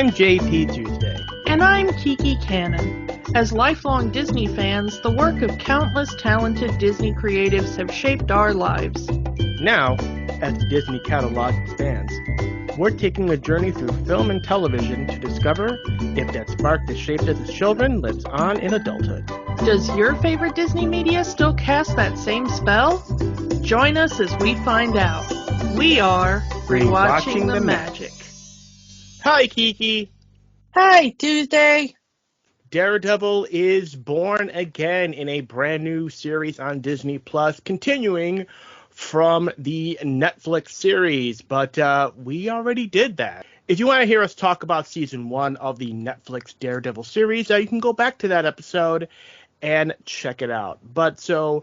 I'm JP Tuesday. And I'm Kiki Cannon. As lifelong Disney fans, the work of countless talented Disney creatives have shaped our lives. Now, as the Disney catalog expands, we're taking a journey through film and television to discover if that spark that shaped us as children lives on in adulthood. Does your favorite Disney media still cast that same spell? Join us as we find out. We are Rewatching the Magic. Hi, Kiki. Hi, Tuesday. Daredevil is born again in a brand new series on Disney Plus, continuing from the Netflix series, but we already did that. If you want to hear us talk about season 1 of the Netflix Daredevil series, you can go back to that episode and check it out. But to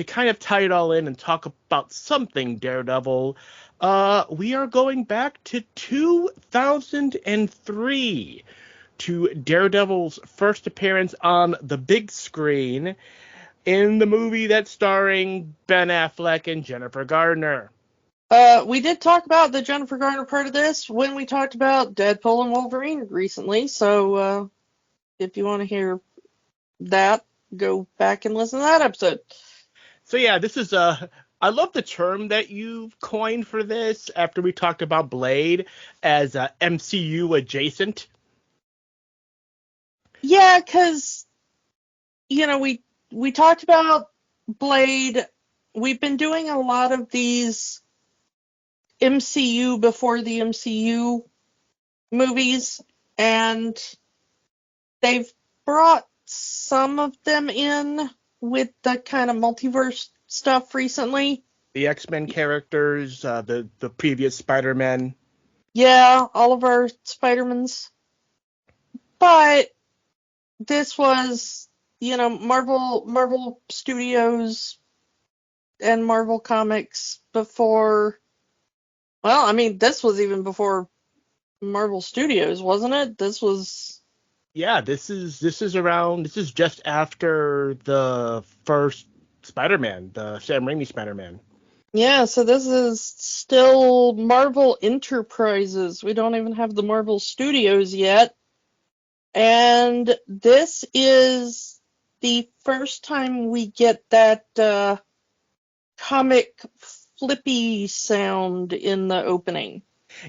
kind of tie it all in and talk about something Daredevil, we are going back to 2003 to Daredevil's first appearance on the big screen in the movie that's starring Ben Affleck and Jennifer Garner. We did talk about the Jennifer Garner part of this when we talked about Deadpool and Wolverine recently, so if you want to hear that, go back and listen to that episode. So yeah, this is I love the term that you've coined for this after we talked about Blade as MCU adjacent. Yeah, because, we talked about Blade. We've been doing a lot of these MCU before the MCU movies, and they've brought some of them in with the kind of multiverse stuff recently. The X-Men characters, the previous Spider-Man. Yeah, all of our Spider-Mans. But this was, Marvel Studios and Marvel Comics before. Well, I mean, this was even before Marvel Studios, wasn't it? This was. Yeah, this is just after the first Spider-Man, the Sam Raimi Spider-Man. Yeah, so this is still Marvel Enterprises. We don't even have the Marvel Studios yet. And this is the first time we get that comic flippy sound in the opening.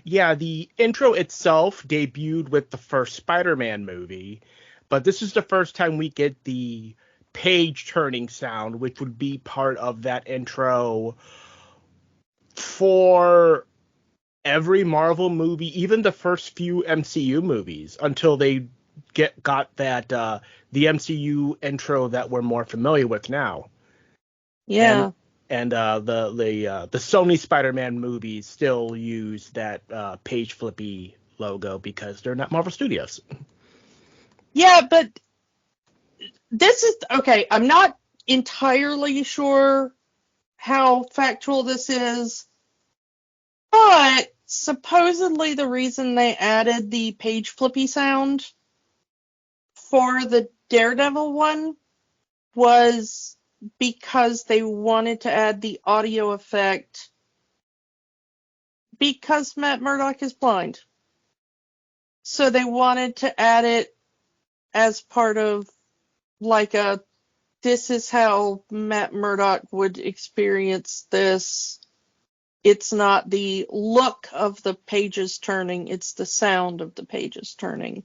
Yeah, the intro itself debuted with the first Spider-Man movie, but this is the first time we get the page-turning sound, which would be part of that intro for every Marvel movie, even the first few MCU movies, until they got that the MCU intro that we're more familiar with now. Yeah. And the Sony Spider-Man movies still use that page flippy logo because they're not Marvel Studios. Yeah, but this is okay. I'm not entirely sure how factual this is, but supposedly the reason they added the page flippy sound for the Daredevil one was because they wanted to add the audio effect because Matt Murdock is blind. So they wanted to add it as part of like this is how Matt Murdock would experience this. It's not the look of the pages turning, it's the sound of the pages turning.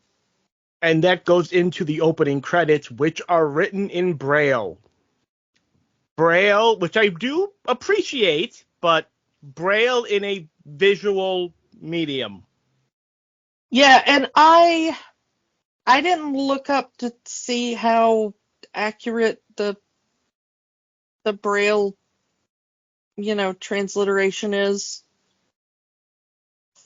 And that goes into the opening credits, which are written in Braille. Braille, which I do appreciate, but Braille in a visual medium. Yeah, and I didn't look up to see how accurate the Braille, transliteration is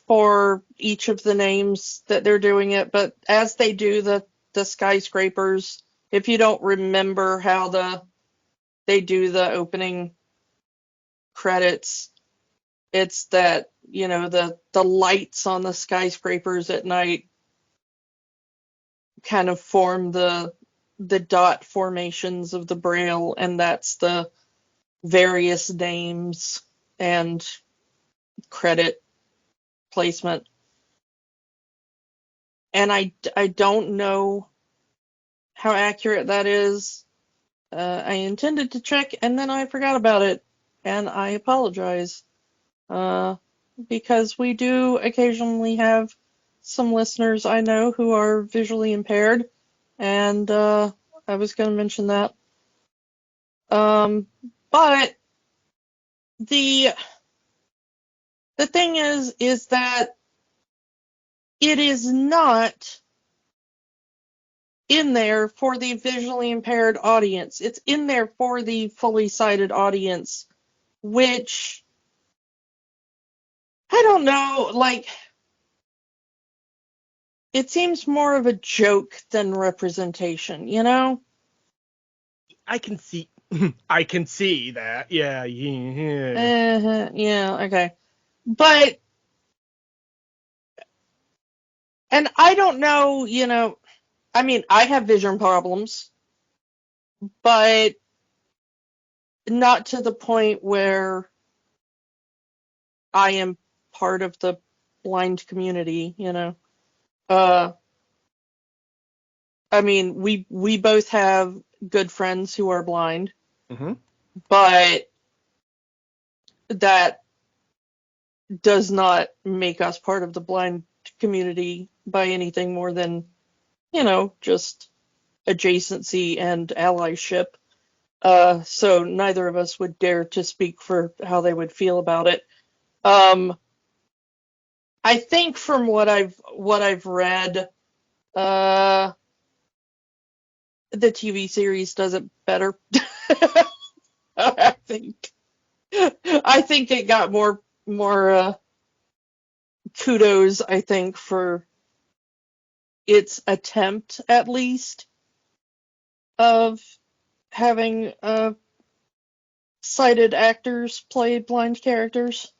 for each of the names that they're doing it, but as they do the skyscrapers, if you don't remember how they do the opening credits, it's that, the lights on the skyscrapers at night kind of form the dot formations of the Braille, and that's the various names and credit placement. and I don't know how accurate that is. I intended to check, and then I forgot about it, and I apologize. Because we do occasionally have some listeners I know who are visually impaired, and I was going to mention that. But the thing is that it is not in there for the visually impaired audience. It's in there for the fully sighted audience, which I don't know, like, it seems more of a joke than representation, you know? I can see that. Yeah. Yeah, okay. But, and I don't know, you know, I mean, I have vision problems, but not to the point where I am part of the blind community, you know. I mean, we both have good friends who are blind, Mm-hmm. but that does not make us part of the blind community by anything more than, you know, just adjacency and allyship. So neither of us would dare to speak for how they would feel about it. I think from what I've read, the TV series does it better. I think it got more kudos, I think, for its attempt, at least, of having sighted actors play blind characters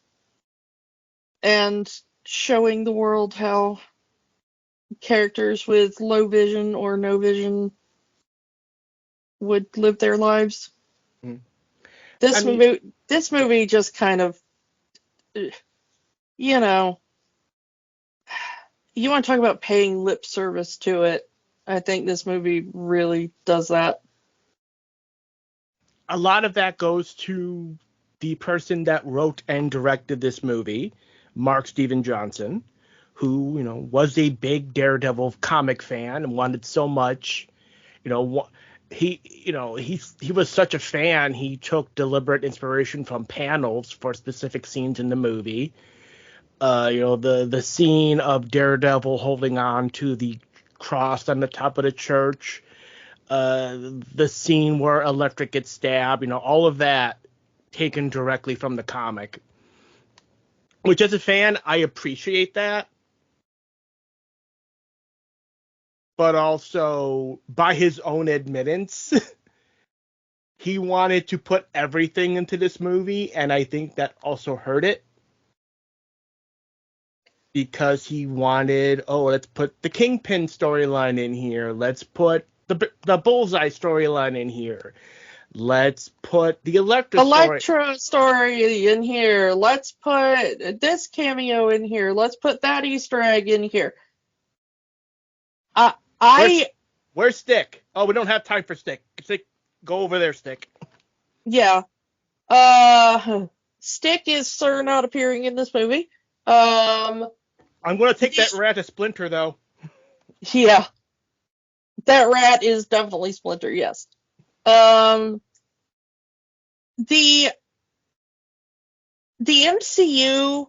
and showing the world how characters with low vision or no vision would live their lives. Mm. This movie just kind of, you know, you want to talk about paying lip service to it. I think this movie really does that. A lot of that goes to the person that wrote and directed this movie, Mark Steven Johnson, who, you know, was a big Daredevil comic fan and wanted so much, you know, he was such a fan, he took deliberate inspiration from panels for specific scenes in the movie. You know, the scene of Daredevil holding on to the cross on the top of the church, the scene where Electric gets stabbed, you know, all of that taken directly from the comic. Which, as a fan, I appreciate that. But also, by his own admittance, he wanted to put everything into this movie, and I think that also hurt it. Because he wanted, let's put the Kingpin storyline in here. Let's put the Bullseye storyline in here. Let's put the Electra story in here. Let's put this cameo in here. Let's put that Easter egg in here. Where's Stick? Oh, we don't have time for Stick. Stick, go over there, Stick. Yeah. Stick is sir not appearing in this movie. I'm going to take that rat as Splinter, though. Yeah. That rat is definitely Splinter, yes. The MCU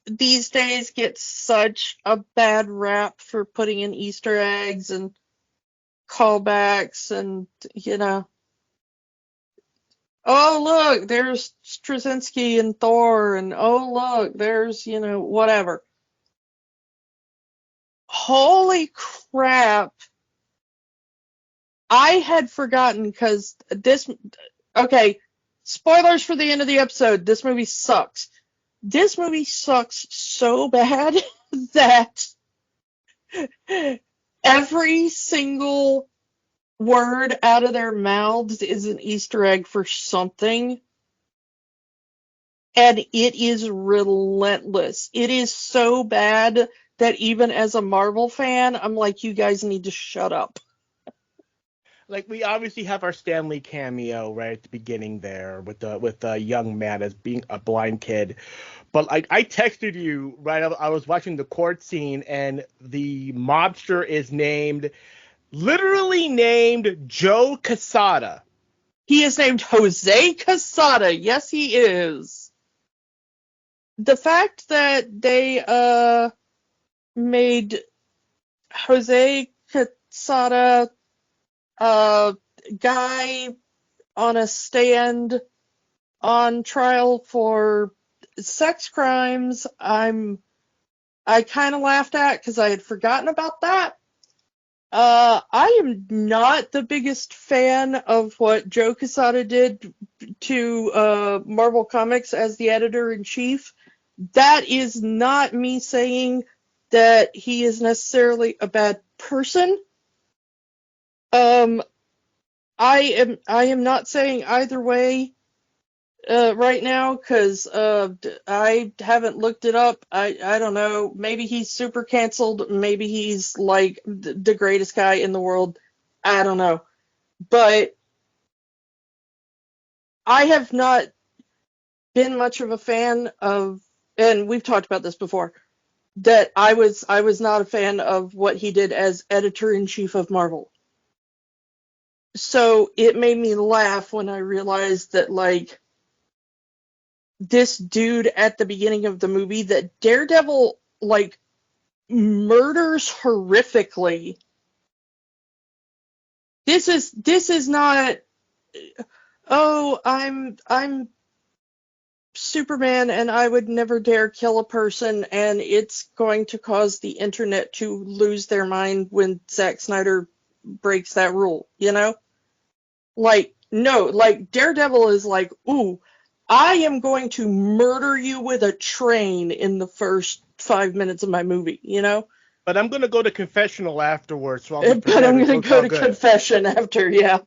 these days gets such a bad rap for putting in Easter eggs and callbacks and, you know, oh, look, there's Straczynski and Thor, and oh, look, there's, you know, whatever. Holy crap. I had forgotten because okay, spoilers for the end of the episode. This movie sucks. This movie sucks so bad that every single word out of their mouths is an Easter egg for something. And it is relentless. It is so bad that even as a Marvel fan, I'm like, you guys need to shut up. Like, we obviously have our Stan Lee cameo right at the beginning there with the young man as being a blind kid. But like, I texted you, right? I was watching the court scene, and the mobster is literally named Joe Quesada. He is named Jose Quesada. Yes, he is. The fact that they made Jose Quesada a guy on a stand on trial for sex crimes, I kind of laughed at because I had forgotten about that. I am not the biggest fan of what Joe Quesada did to Marvel Comics as the editor-in-chief. That is not me saying that he is necessarily a bad person. I am not saying either way right now because I haven't looked it up. I don't know. Maybe he's super canceled. Maybe he's like the greatest guy in the world. I don't know. But I have not been much of a fan of, and we've talked about this before, that I was not a fan of what he did as editor-in-chief of Marvel. So it made me laugh when I realized that, like, this dude at the beginning of the movie that Daredevil, like, murders horrifically. This is not, oh, I'm Superman and I would never dare kill a person and it's going to cause the internet to lose their mind when Zack Snyder breaks that rule, you know? Like, no, like Daredevil is like, ooh, I am going to murder you with a train in the first 5 minutes of my movie, you know? But I'm gonna go to confessional afterwards, so I'll be But I'm prepared. going So to it's go all to good. confession after, yeah.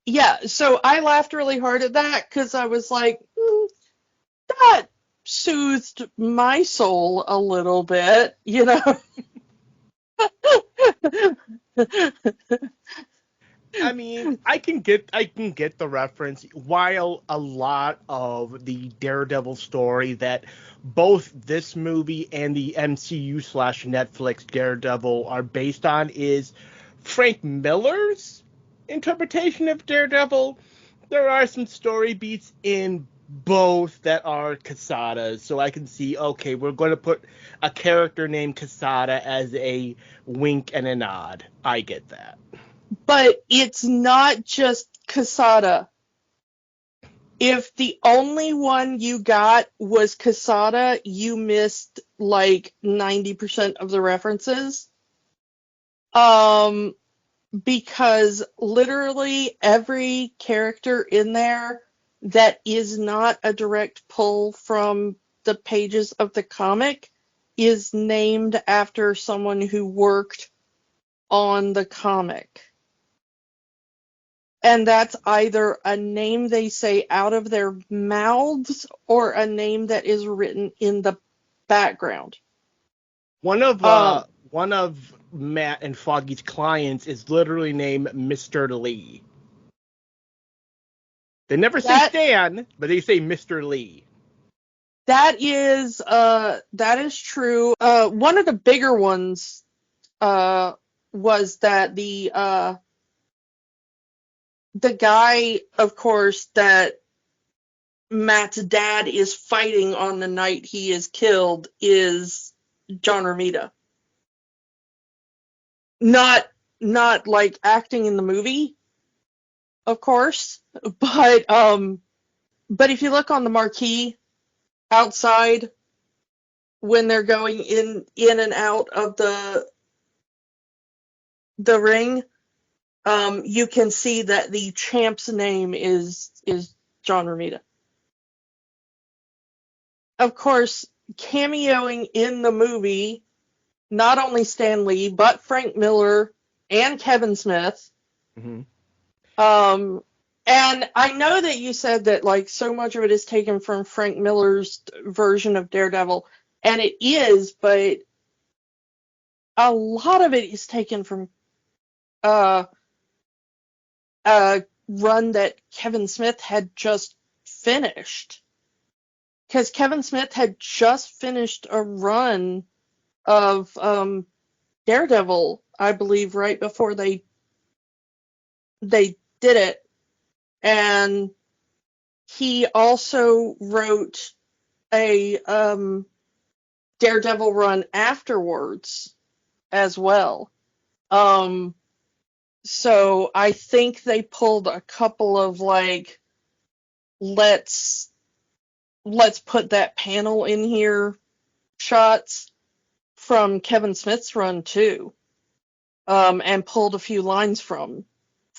Yeah, so I laughed really hard at that because I was like, that soothed my soul a little bit, you know? I mean, I can get the reference. While a lot of the Daredevil story that both this movie and the MCU slash Netflix Daredevil are based on is Frank Miller's interpretation of Daredevil, there are some story beats in both that are Quesada's, so I can see, okay, we're going to put a character named Quesada as a wink and a nod. I get that. But it's not just Casada. If the only one you got was Casada, you missed like 90% of the references. Because literally every character in there that is not a direct pull from the pages of the comic is named after someone who worked on the comic. And that's either a name they say out of their mouths or a name that is written in the background. One of Matt and Foggy's clients is literally named Mr. Lee. They never say Stan, but they say Mr. Lee. That is true. One of the bigger ones was that the guy, of course, that Matt's dad is fighting on the night he is killed is John Romita. Not like acting in the movie, of course, but if you look on the marquee outside when they're going in and out of the ring, you can see that the champ's name is John Romita. Of course, cameoing in the movie, not only Stan Lee, but Frank Miller and Kevin Smith. Mm-hmm. And I know that you said that like so much of it is taken from Frank Miller's version of Daredevil. And it is, but a lot of it is taken from a run that Kevin Smith had just finished. Because Kevin Smith had just finished a run of Daredevil, I believe, right before they did it. And he also wrote a Daredevil run afterwards as well. So I think they pulled a couple of like, let's put that panel in here shots from Kevin Smith's run too, and pulled a few lines from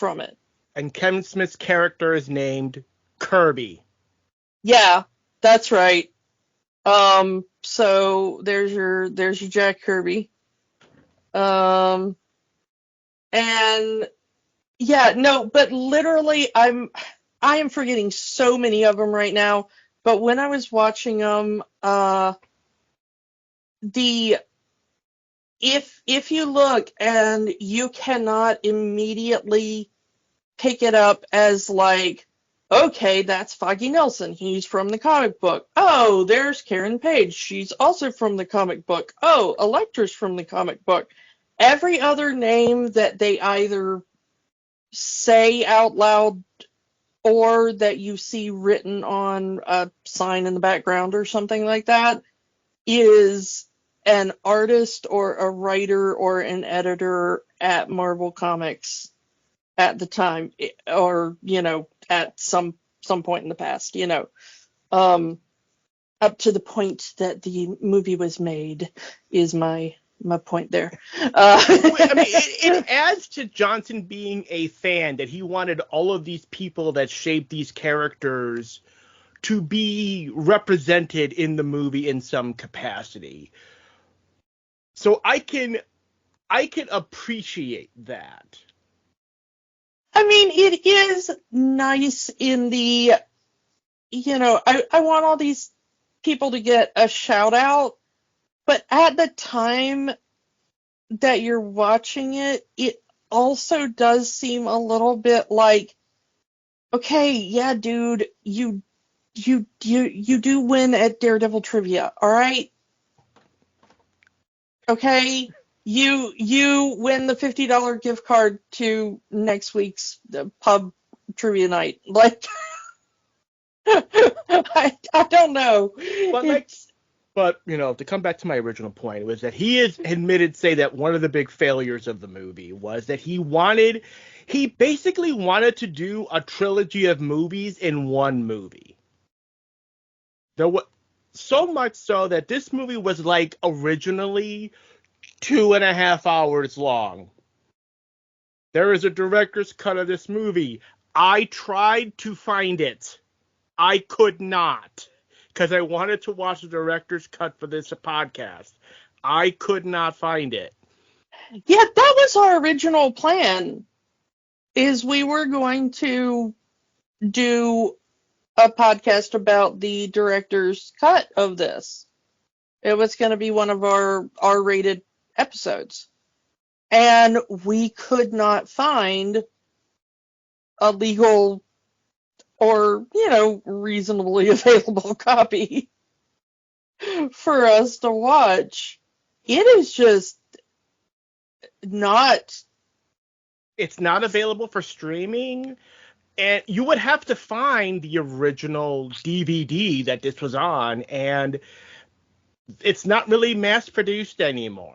it. And Kevin Smith's character is named Kirby. Yeah, that's right. So there's your Jack Kirby. And yeah, no, but literally I am forgetting so many of them right now. But when I was watching them, if you look and you cannot immediately pick it up as like, okay, that's Foggy Nelson. He's from the comic book. Oh, there's Karen Page. She's also from the comic book. Oh, Elektra's from the comic book. Every other name that they either say out loud or that you see written on a sign in the background or something like that is an artist or a writer or an editor at Marvel Comics at the time, or at some point in the past, up to the point that the movie was made is my point there. I mean, it adds to Johnson being a fan that he wanted all of these people that shaped these characters to be represented in the movie in some capacity. So I can appreciate that. I mean, it is nice in the, I want all these people to get a shout out, but at the time that you're watching it, it also does seem a little bit like, okay, yeah, dude, you do win at Daredevil trivia, all right? Okay, you win the $50 gift card to next week's pub trivia night. Like, I don't know. But to come back to my original point was that he has admitted, say that one of the big failures of the movie was that he basically wanted to do a trilogy of movies in one movie. There was so much so that this movie was like originally 2.5 hours long. There is a director's cut of this movie. I tried to find it. I could not, because I wanted to watch the director's cut for this podcast. I could not find it. Yeah, that was our original plan, is we were going to do a podcast about the director's cut of this. It was going to be one of our R-rated episodes. And we could not find a legal or, reasonably available copy for us to watch. It is just not. It's not available for streaming. And you would have to find the original DVD that this was on, and it's not really mass produced anymore.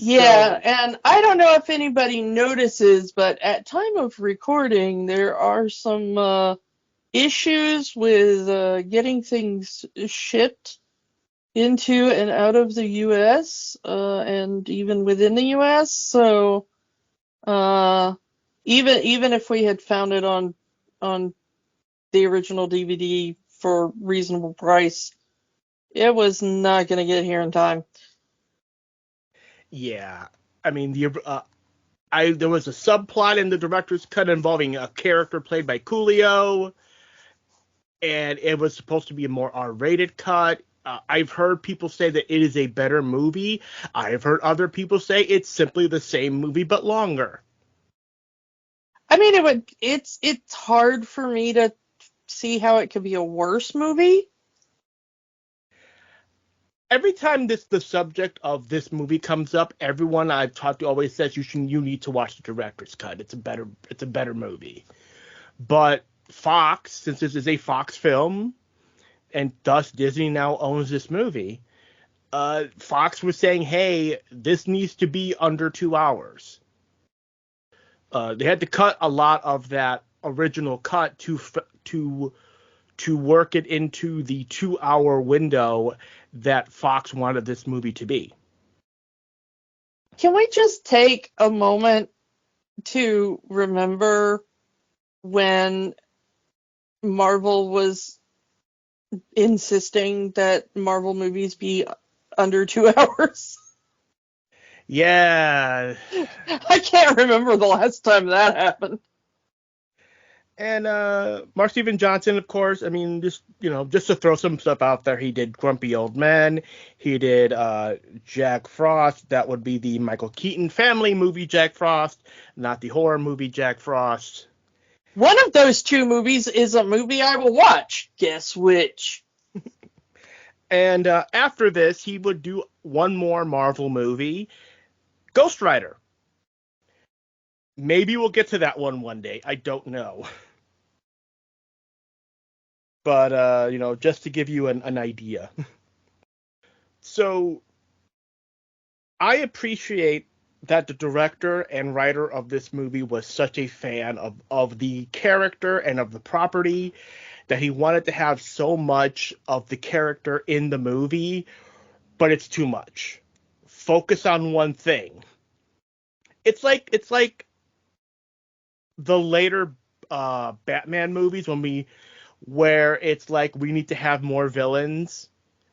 Yeah, and I don't know if anybody notices, but at time of recording, there are some issues with getting things shipped into and out of the U.S. And even within the U.S. So even if we had found it on the original DVD for reasonable price, it was not going to get here in time. Yeah, I mean there was a subplot in the director's cut involving a character played by Coolio, and it was supposed to be a more R-rated cut. I've heard people say that it is a better movie. I've heard other people say it's simply the same movie but longer. I mean, it's hard for me to see how it could be a worse movie. Every time the subject of this movie comes up, everyone I've talked to always says you need to watch the director's cut. It's a better movie. But Fox, since this is a Fox film, and thus Disney now owns this movie, Fox was saying, hey, this needs to be under 2 hours. They had to cut a lot of that original cut to work it into the 2 hour window that Fox wanted this movie to be. Can we just take a moment to remember when Marvel was insisting that Marvel movies be under 2 hours? Yeah. I can't remember the last time that happened. And Mark Steven Johnson, of course, I mean, just to throw some stuff out there, he did Grumpy Old Men. He did Jack Frost. That would be the Michael Keaton family movie Jack Frost, not the horror movie Jack Frost. One of those two movies is a movie I will watch. Guess which? And after this, he would do one more Marvel movie, Ghost Rider. Maybe we'll get to that one day. I don't know. But, just to give you an idea. So, I appreciate that the director and writer of this movie was such a fan of the character and of the property that he wanted to have so much of the character in the movie, but it's too much. Focus on one thing. It's like the later Batman movies where it's like we need to have more villains.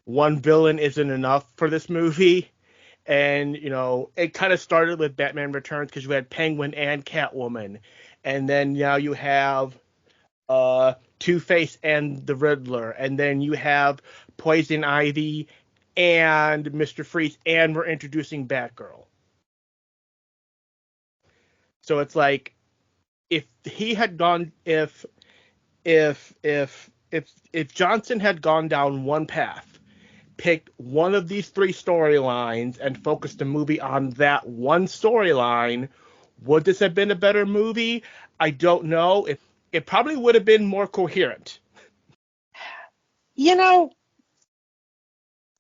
One villain isn't enough for this movie. And, it kind of started with Batman Returns because you had Penguin and Catwoman. And then now you have Two-Face and the Riddler. And then you have Poison Ivy and Mr. Freeze. And we're introducing Batgirl. So it's like, if Johnson had gone down one path, picked one of these three storylines and focused the movie on that one storyline, would this have been a better movie? I don't know. It probably would have been more coherent.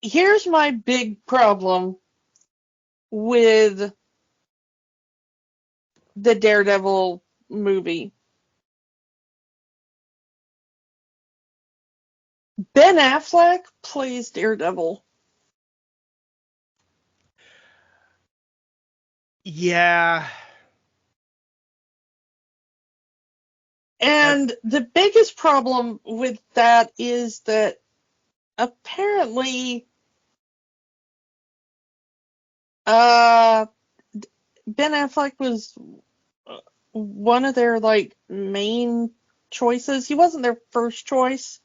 Here's my big problem with the Daredevil movie. Ben Affleck plays Daredevil. Yeah. And the biggest problem with that is that apparently Ben Affleck was one of their main choices. He wasn't their first choice.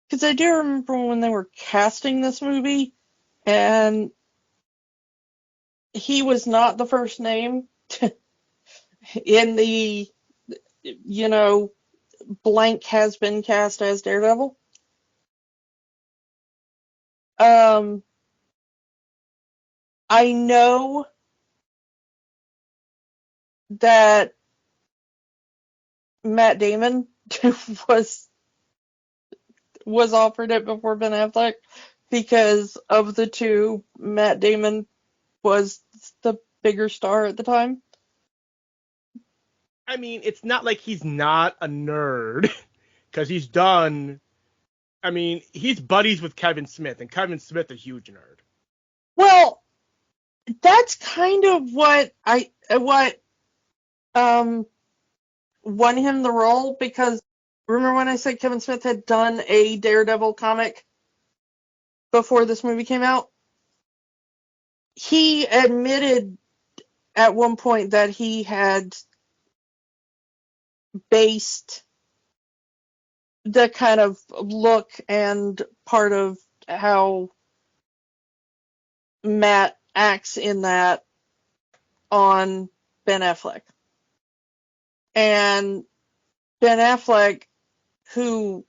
Because I do remember when they were casting this movie, and he was not the first name in the, blank has been cast as Daredevil. I know that Matt Damon was offered it before Ben Affleck because of the two, Matt Damon was the bigger star at the time. I mean, it's not like he's not a nerd because he's done. I mean, he's buddies with Kevin Smith, and Kevin Smith is a huge nerd. Well, that's kind of what won him the role, because remember when I said Kevin Smith had done a Daredevil comic before this movie came out? He admitted at one point that he had based the kind of look and part of how Matt acts in that on Ben Affleck. And Ben Affleck, who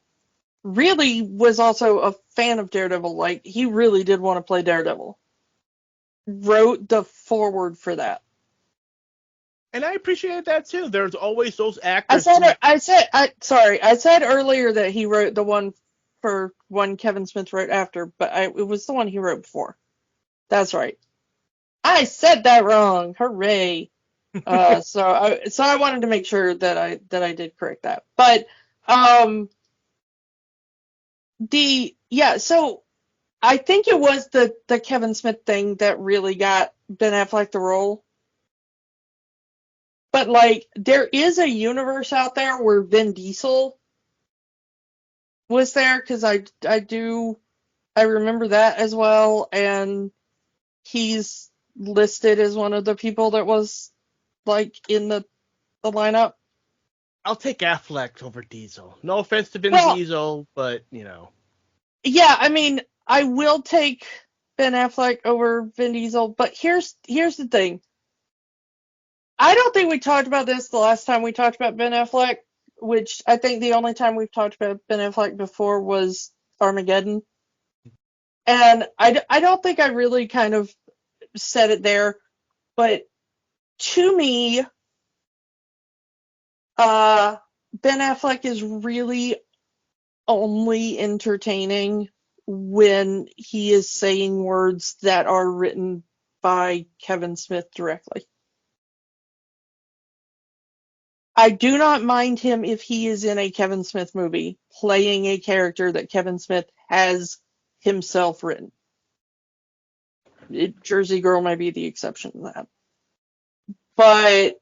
really was also a fan of Daredevil, like, he really did want to play Daredevil, wrote the foreword for that. And I appreciate that too. There's always those I actors. said earlier that he wrote the one for one Kevin Smith wrote after, but it was the one he wrote before. That's right. I said that wrong. Hooray! So I wanted to make sure that I did correct that. But so I think it was the Kevin Smith thing that really got Ben Affleck the role. But, like, there is a universe out there where Vin Diesel was there, because I remember that as well, and he's listed as one of the people that was, like, in the lineup. I'll take Affleck over Diesel. No offense to Vin Diesel, but, you know. Yeah, I mean, I will take Ben Affleck over Vin Diesel, but here's the thing. I don't think we talked about this the last time we talked about Ben Affleck, which I think the only time we've talked about Ben Affleck before was Armageddon. And I don't think I really kind of said it there, but to me, Ben Affleck is really only entertaining when he is saying words that are written by Kevin Smith directly. I do not mind him if he is in a Kevin Smith movie playing a character that Kevin Smith has himself written. Jersey Girl may be the exception to that. But,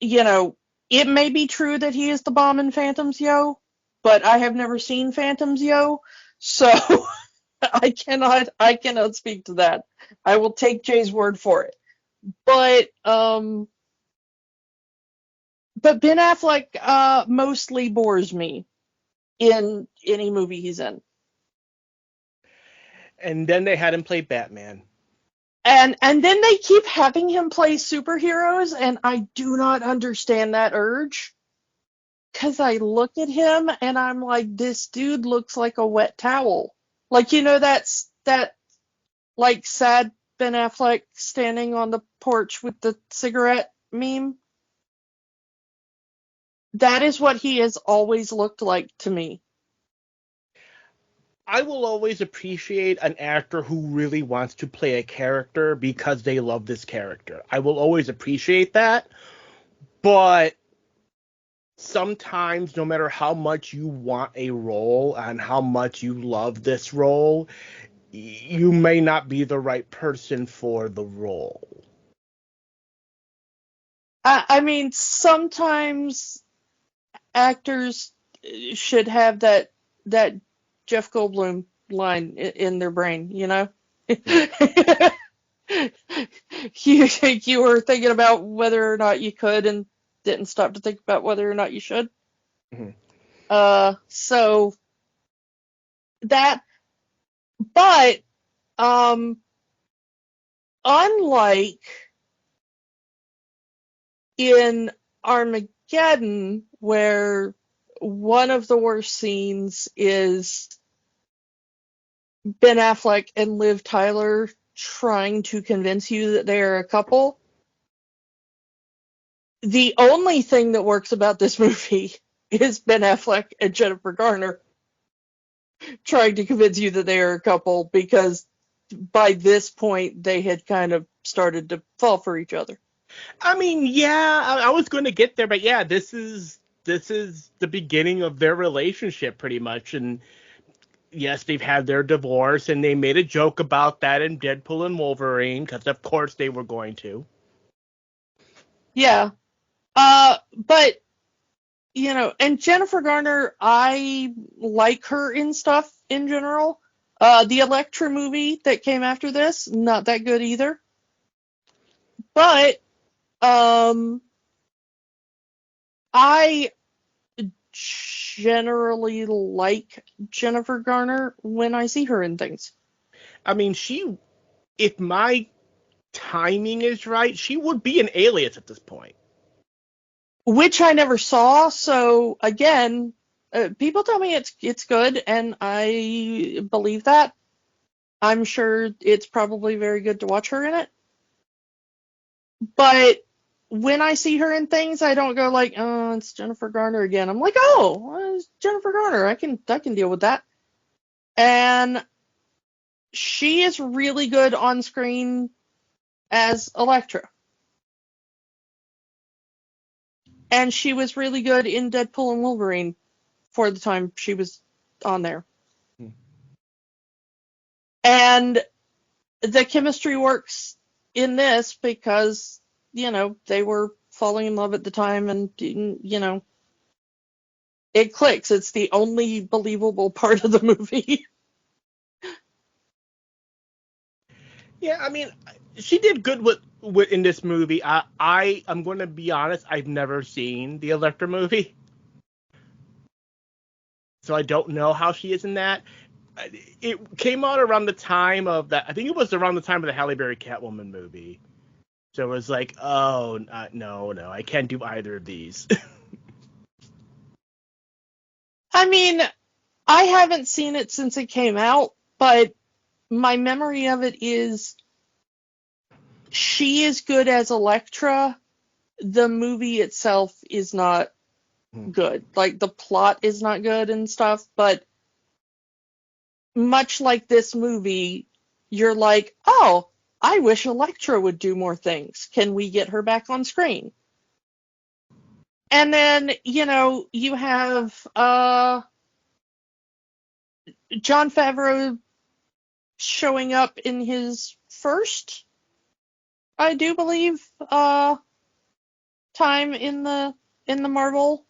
you know, it may be true that he is the bomb in Phantoms, yo, but I have never seen Phantoms, yo, so I cannot speak to that. I will take Jay's word for it. But Ben Affleck mostly bores me in any movie he's in. And then they had him play Batman. And then they keep having him play superheroes, and I do not understand that urge. Because I look at him and I'm like, this dude looks like a wet towel. Like, you know, that like sad Ben Affleck standing on the porch with the cigarette meme? That is what he has always looked like to me. I will always appreciate an actor who really wants to play a character because they love this character. I will always appreciate that. But sometimes, no matter how much you want a role and how much you love this role, you may not be the right person for the role. I mean, sometimes actors should have that Jeff Goldblum line in their brain, you know? You were thinking about whether or not you could and didn't stop to think about whether or not you should. Mm-hmm. So that, but unlike in Armageddon, where one of the worst scenes is Ben Affleck and Liv Tyler trying to convince you that they're a couple, the only thing that works about this movie is Ben Affleck and Jennifer Garner trying to convince you that they are a couple, because by this point they had kind of started to fall for each other. I mean, yeah, I was going to get there, but yeah, this is the beginning of their relationship pretty much. And yes, they've had their divorce, and they made a joke about that in Deadpool and Wolverine, because of course they were going to. Yeah. But, you know, and Jennifer Garner, I like her in stuff in general. The Electra movie that came after this, not that good either. But, I generally like Jennifer Garner when I see her in things. I mean, if my timing is right, she would be an Alias at this point. Which I never saw, so again, people tell me it's good, and I believe that. I'm sure it's probably very good to watch her in it. But when I see her in things, I don't go like, oh, it's Jennifer Garner again. I'm like, oh, well, it's Jennifer Garner. I can deal with that. And she is really good on screen as Elektra. And she was really good in Deadpool and Wolverine for the time she was on there. And the chemistry works in this because, they were falling in love at the time and, it clicks. It's the only believable part of the movie. Yeah, I mean, she did good with in this movie. I'm going to be honest, I've never seen the Electra movie. So I don't know how she is in that. It came out around the time of that. I think it was around the time of the Halle Berry Catwoman movie. So it was like, oh, no, I can't do either of these. I mean, I haven't seen it since it came out, but my memory of it is she is good as Elektra. The movie itself is not good. Like, the plot is not good and stuff, but much like this movie, you're like, oh, I wish Elektra would do more things. Can we get her back on screen? And then, you have Jon Favreau showing up in his first, I do believe, time in the Marvel.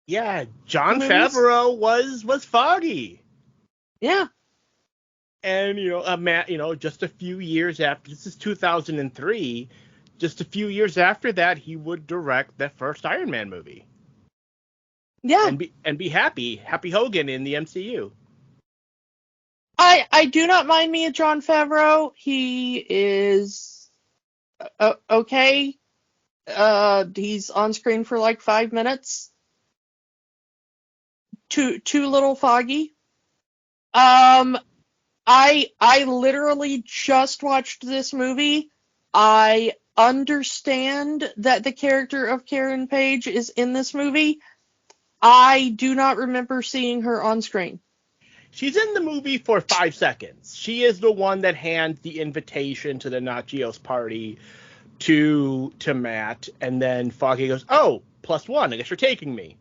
Yeah, Jon movies. Favreau was Foggy. Yeah. And Matt, just a few years after, this is 2003, just a few years after that, he would direct that first Iron Man movie. Yeah. And be Happy Hogan in the MCU. I do not mind me a Jon Favreau. He is okay. He's on screen for like 5 minutes. Too little foggy. I literally just watched this movie. I understand that the character of Karen Page is in this movie. I do not remember seeing her on screen. She's in the movie for 5 seconds. She is the one that hands the invitation to the Nachos party to Matt, and then Foggy goes, oh, +1, I guess you're taking me.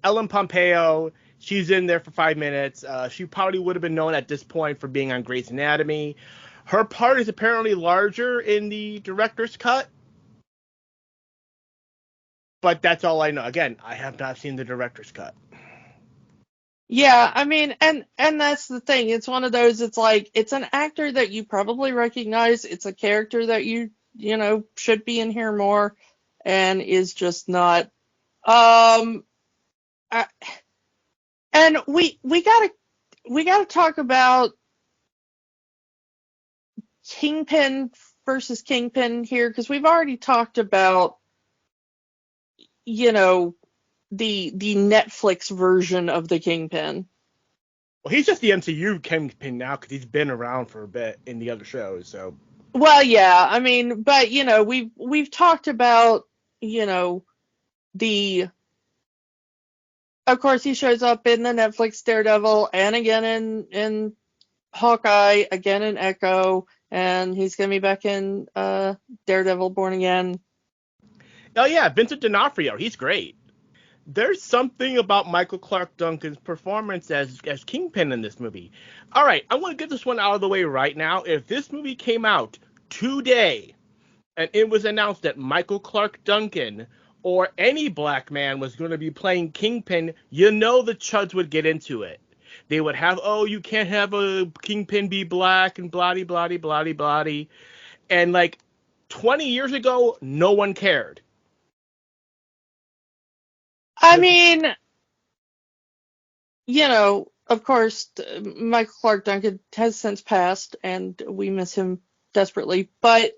Ellen Pompeo, she's in there for 5 minutes. She probably would have been known at this point for being on Grey's Anatomy. Her part is apparently larger in the director's cut. But that's all I know. Again, I have not seen the director's cut. Yeah, I mean, and that's the thing. It's one of those, it's like, it's an actor that you probably recognize. It's a character that you should be in here more, and is just not. And we gotta talk about Kingpin versus Kingpin here, because we've already talked about, the Netflix version of the Kingpin. Well, he's just the MCU Kingpin now because he's been around for a bit in the other shows. So. Well, yeah, I mean, but we've talked about of course he shows up in the Netflix Daredevil, and again in Hawkeye, again in Echo, and he's gonna be back in Daredevil Born Again. Oh yeah, Vincent D'Onofrio, he's great. There's something about Michael Clarke Duncan's performance as Kingpin in this movie. All right, I want to get this one out of the way right now. If this movie came out today and it was announced that Michael Clarke Duncan or any black man was going to be playing Kingpin, the chuds would get into it. They would have, oh, you can't have a Kingpin be black and blah, blah, blah, blah, blah. And like 20 years ago, no one cared. I mean, of course, Michael Clark Duncan has since passed, and we miss him desperately. But,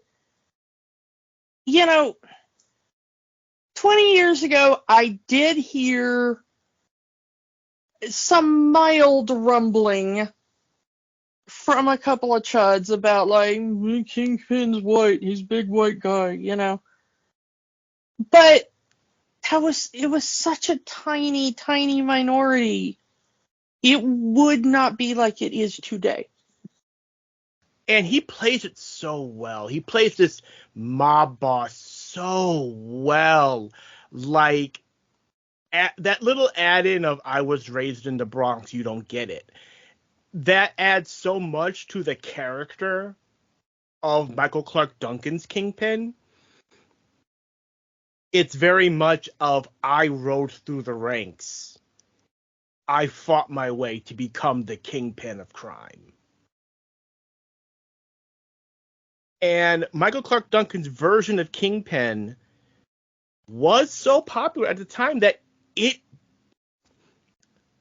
20 years ago, I did hear some mild rumbling from a couple of chuds about, like, Kingpin's white, he's a big white guy, But it was such a tiny, tiny minority. It would not be like it is today. And he plays it so well. He plays this mob boss so well. Like, that little add-in of "I was raised in the Bronx, you don't get it." That adds so much to the character of Michael Clark Duncan's Kingpin. It's very much of, I rode through the ranks. I fought my way to become the Kingpin of crime. And Michael Clark Duncan's version of Kingpin was so popular at the time that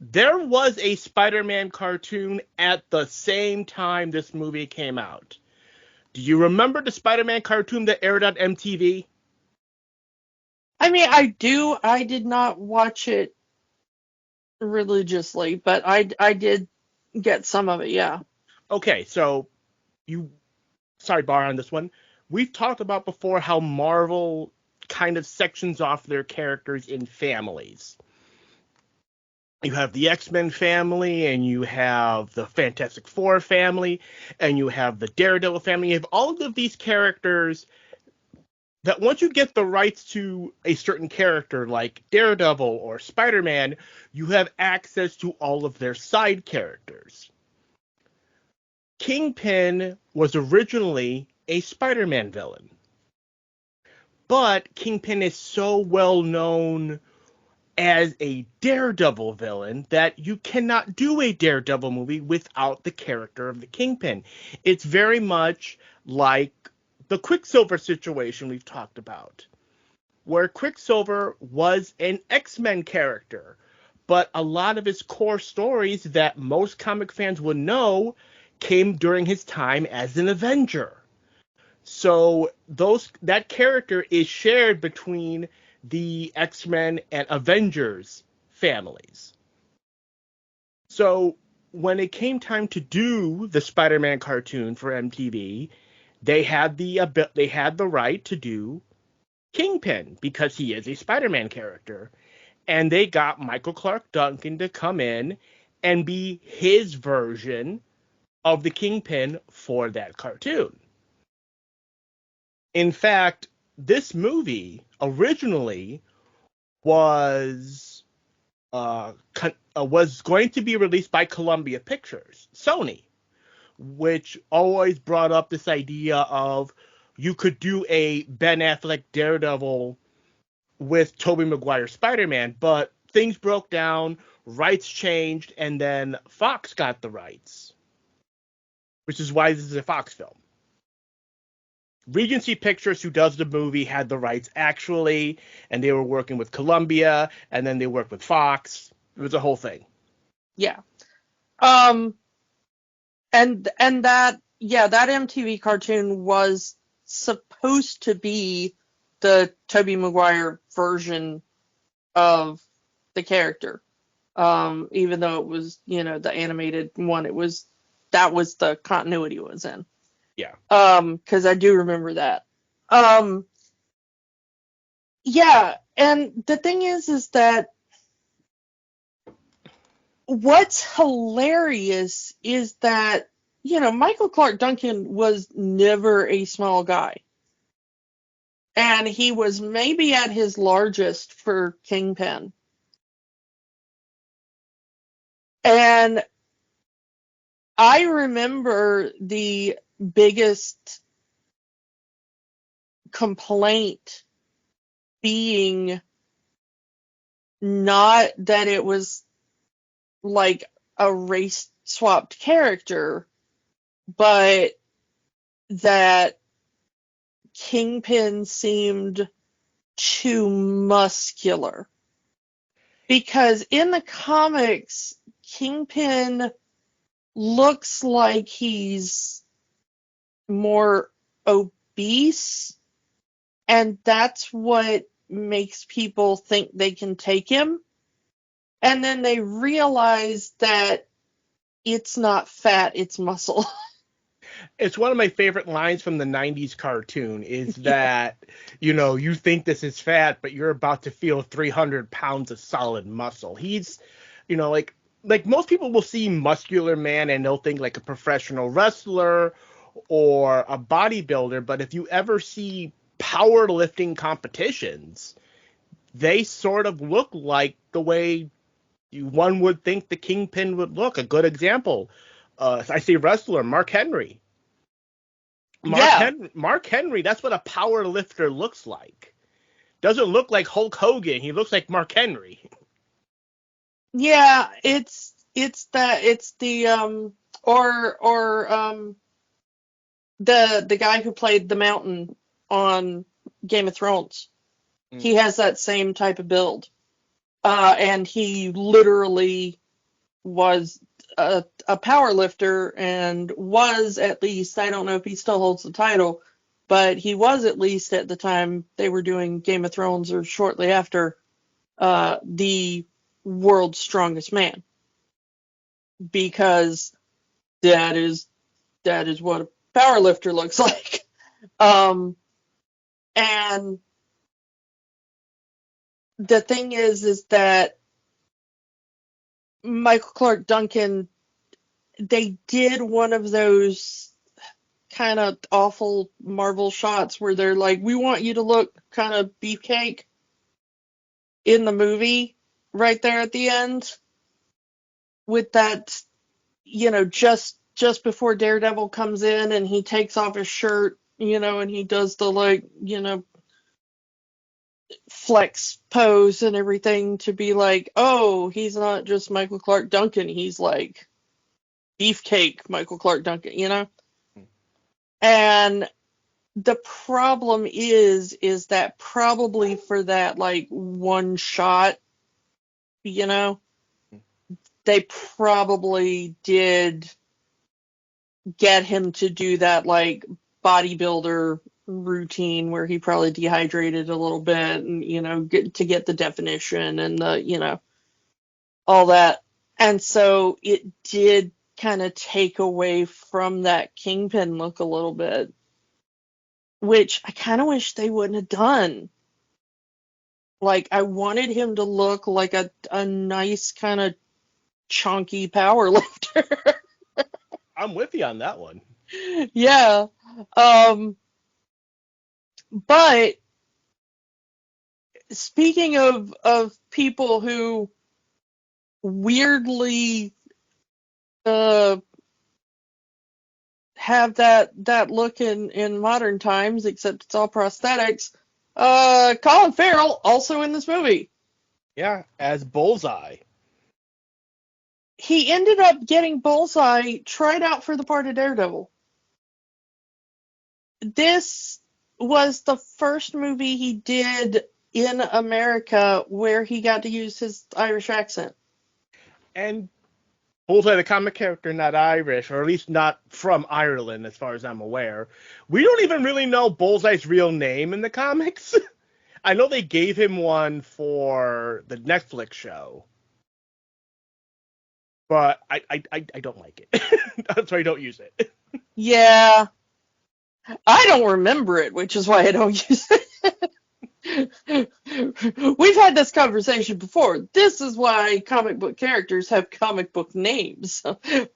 there was a Spider-Man cartoon at the same time this movie came out. Do you remember the Spider-Man cartoon that aired on MTV? I mean, I do. I did not watch it religiously, but I did get some of it, yeah. Okay, so sorry, bar on this one. We've talked about before how Marvel kind of sections off their characters in families. You have the X-Men family, and you have the Fantastic Four family, and you have the Daredevil family. You have all of these characters that once you get the rights to a certain character like Daredevil or Spider-Man, you have access to all of their side characters. Kingpin was originally a Spider-Man villain, but Kingpin is so well known as a Daredevil villain that you cannot do a Daredevil movie without the character of the Kingpin. It's very much like the Quicksilver situation we've talked about, where Quicksilver was an X-Men character, but a lot of his core stories that most comic fans would know came during his time as an Avenger. So that character is shared between the X-Men and Avengers families. So when it came time to do the Spider-Man cartoon for MTV, they had the right to do Kingpin because he is a Spider-Man character, and they got Michael Clark Duncan to come in and be his version of the Kingpin for that cartoon. In fact, this movie originally was going to be released by Columbia Pictures, Sony, which always brought up this idea of you could do a Ben Affleck Daredevil with Tobey Maguire Spider-Man, but things broke down, rights changed, and then Fox got the rights, which is why this is a Fox film. Regency Pictures, who does the movie, had the rights actually, and they were working with Columbia, and then they worked with Fox. It was a whole thing. Yeah. And that MTV cartoon was supposed to be the Tobey Maguire version of the character. Even though it was, the animated one, that was the continuity it was in. Yeah. Because I do remember that. Yeah, and the thing is that what's hilarious is that, Michael Clark Duncan was never a small guy. And he was maybe at his largest for Kingpin. And I remember the biggest complaint being not that it was like a race swapped character, but that Kingpin seemed too muscular. Because in the comics, Kingpin looks like he's more obese, and that's what makes people think they can take him. And then they realize that it's not fat, it's muscle. It's one of my favorite lines from the 90s cartoon is that, you think this is fat, but you're about to feel 300 pounds of solid muscle. He's, like most people will see muscular man and they'll think like a professional wrestler or a bodybuilder. But if you ever see powerlifting competitions, they sort of look like the way one would think the Kingpin would look. A good example, I say wrestler, Mark Henry. Yeah. Mark Henry, that's what a power lifter looks like. Doesn't look like Hulk Hogan. He looks like Mark Henry. Yeah, it's the the guy who played the Mountain on Game of Thrones. He has that same type of build. And he literally was a power lifter and was at least, I don't know if he still holds the title, but he was at least at the time they were doing Game of Thrones or shortly after, the world's strongest man. Because that is what a power lifter looks like. And the thing is that Michael Clark Duncan, they did one of those kind of awful Marvel shots where they're like, we want you to look kind of beefcake in the movie right there at the end with that, just before Daredevil comes in and he takes off his shirt, and he does the flex pose and everything to be like, oh, he's not just Michael Clark Duncan, he's like beefcake Michael Clark Duncan. And the problem is that probably for that one shot, they probably did get him to do that bodybuilder routine where he probably dehydrated a little bit and get the definition and the all that. And so it did kind of take away from that Kingpin look a little bit, which I kind of wish they wouldn't have done. I wanted him to look like a nice kind of chunky power lifter. I'm with you on that one. Yeah. But speaking of people who weirdly have that look in modern times, except it's all prosthetics, Colin Farrell also in this movie. Yeah, as Bullseye. He ended up getting Bullseye tried out for the part of Daredevil. This was the first movie he did in America where he got to use his Irish accent. And Bullseye, the comic character, not Irish, or at least not from Ireland, as far as I'm aware. We don't even really know Bullseye's real name in the comics. I know they gave him one for the Netflix show, but I don't like it. That's why I don't use it. Yeah. I don't remember it, which is why I don't use it. We've had this conversation before. This is why comic book characters have comic book names.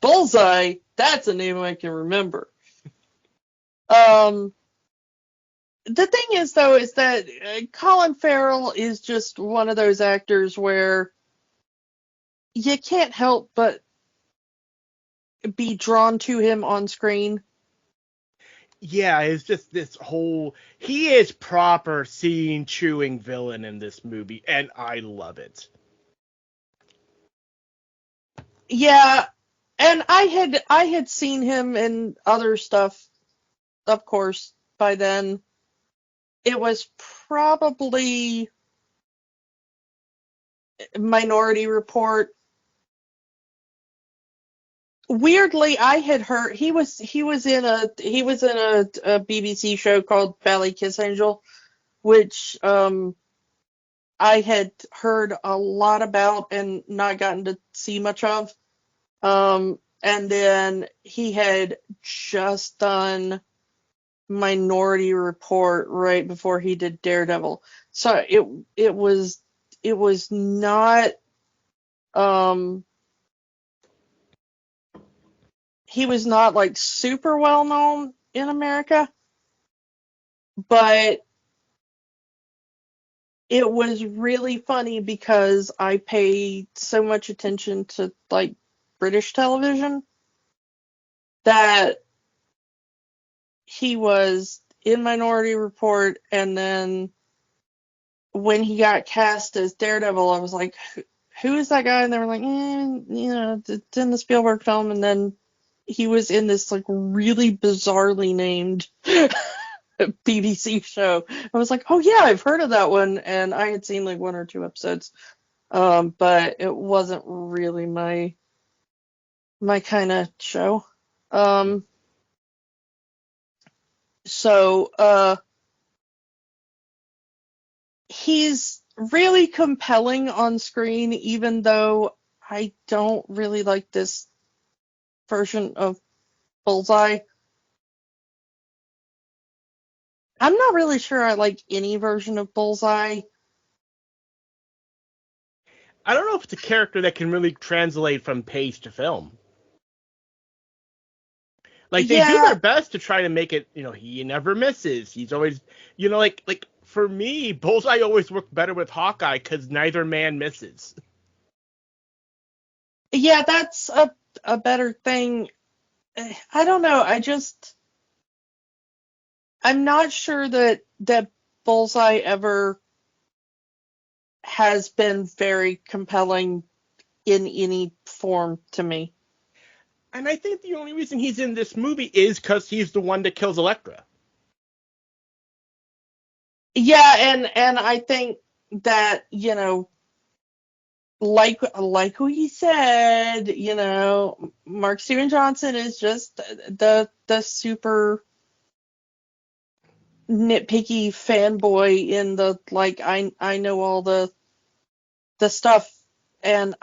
Bullseye, that's a name I can remember. The thing is, though, is that Colin Farrell is just one of those actors where you can't help but be drawn to him on screen. Yeah, it's just this whole... He is proper scene-chewing villain in this movie, and I love it. Yeah, and I had seen him in other stuff, of course, by then. It was probably Minority Report. Weirdly, I had heard he was in a BBC show called Bally Kiss Angel, which I had heard a lot about and not gotten to see much of. And then he had just done Minority Report right before he did Daredevil. So it was not he was not like super well known in America, but it was really funny because I pay so much attention to like British television that he was in Minority Report, and then when he got cast as Daredevil, I was like, who is that guy? And they were like, it's in the Spielberg film, and then he was in this like really bizarrely named BBC show. I was like, oh yeah, I've heard of that one, and I had seen like one or two episodes, but it wasn't really my kind of show. So he's really compelling on screen, even though I don't really like this version of Bullseye. I'm not really sure I like any version of Bullseye. I don't know if it's a character that can really translate from page to film. Like, they do their best to try to make it, he never misses. He's always, like for me, Bullseye always worked better with Hawkeye because neither man misses. Yeah, that's a better thing. I don't know. I'm not sure that Bullseye ever has been very compelling in any form to me. And I think the only reason he's in this movie is because he's the one that kills Elektra. Yeah, and I think that, like we said, Mark Steven Johnson is just the super nitpicky fanboy in the like I know all the stuff, and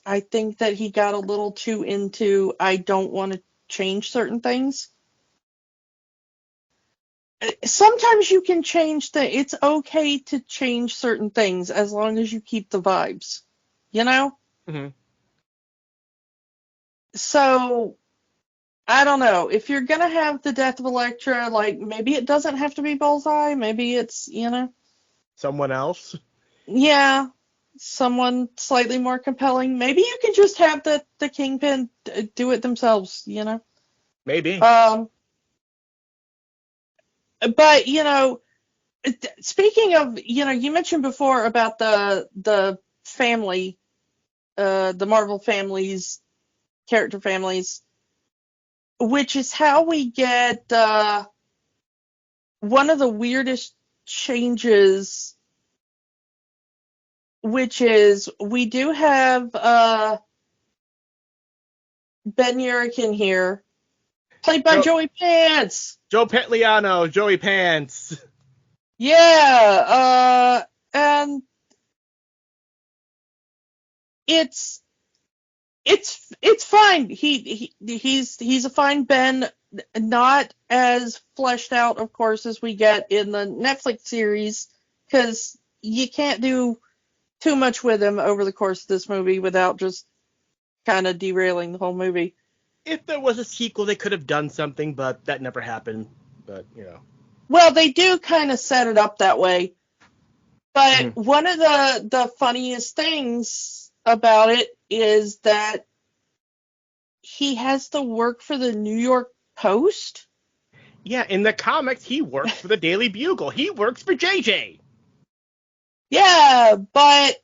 I think that he got a little too into I don't want to change certain things. Sometimes you can change it's okay to change certain things as long as you keep the vibes, Mm-hmm. So I don't know. If you're gonna have the death of Elektra, like maybe it doesn't have to be Bullseye. Maybe it's someone else. Yeah, someone slightly more compelling. Maybe you can just have the Kingpin do it themselves. Maybe. But speaking of, you mentioned before about the family, the Marvel families, character families, which is how we get one of the weirdest changes, which is we do have Ben Urich in here, played by Joey Pants. Joe Pantoliano, Joey Pants. Yeah, and it's fine. He's a fine Ben, not as fleshed out, of course, as we get in the Netflix series, because you can't do too much with him over the course of this movie without just kind of derailing the whole movie. If there was a sequel, they could have done something, but that never happened. But, Well, they do kind of set it up that way. But one of the funniest things about it is that he has to work for the New York Post. Yeah, in the comics, he works for the Daily Bugle. He works for JJ. Yeah, but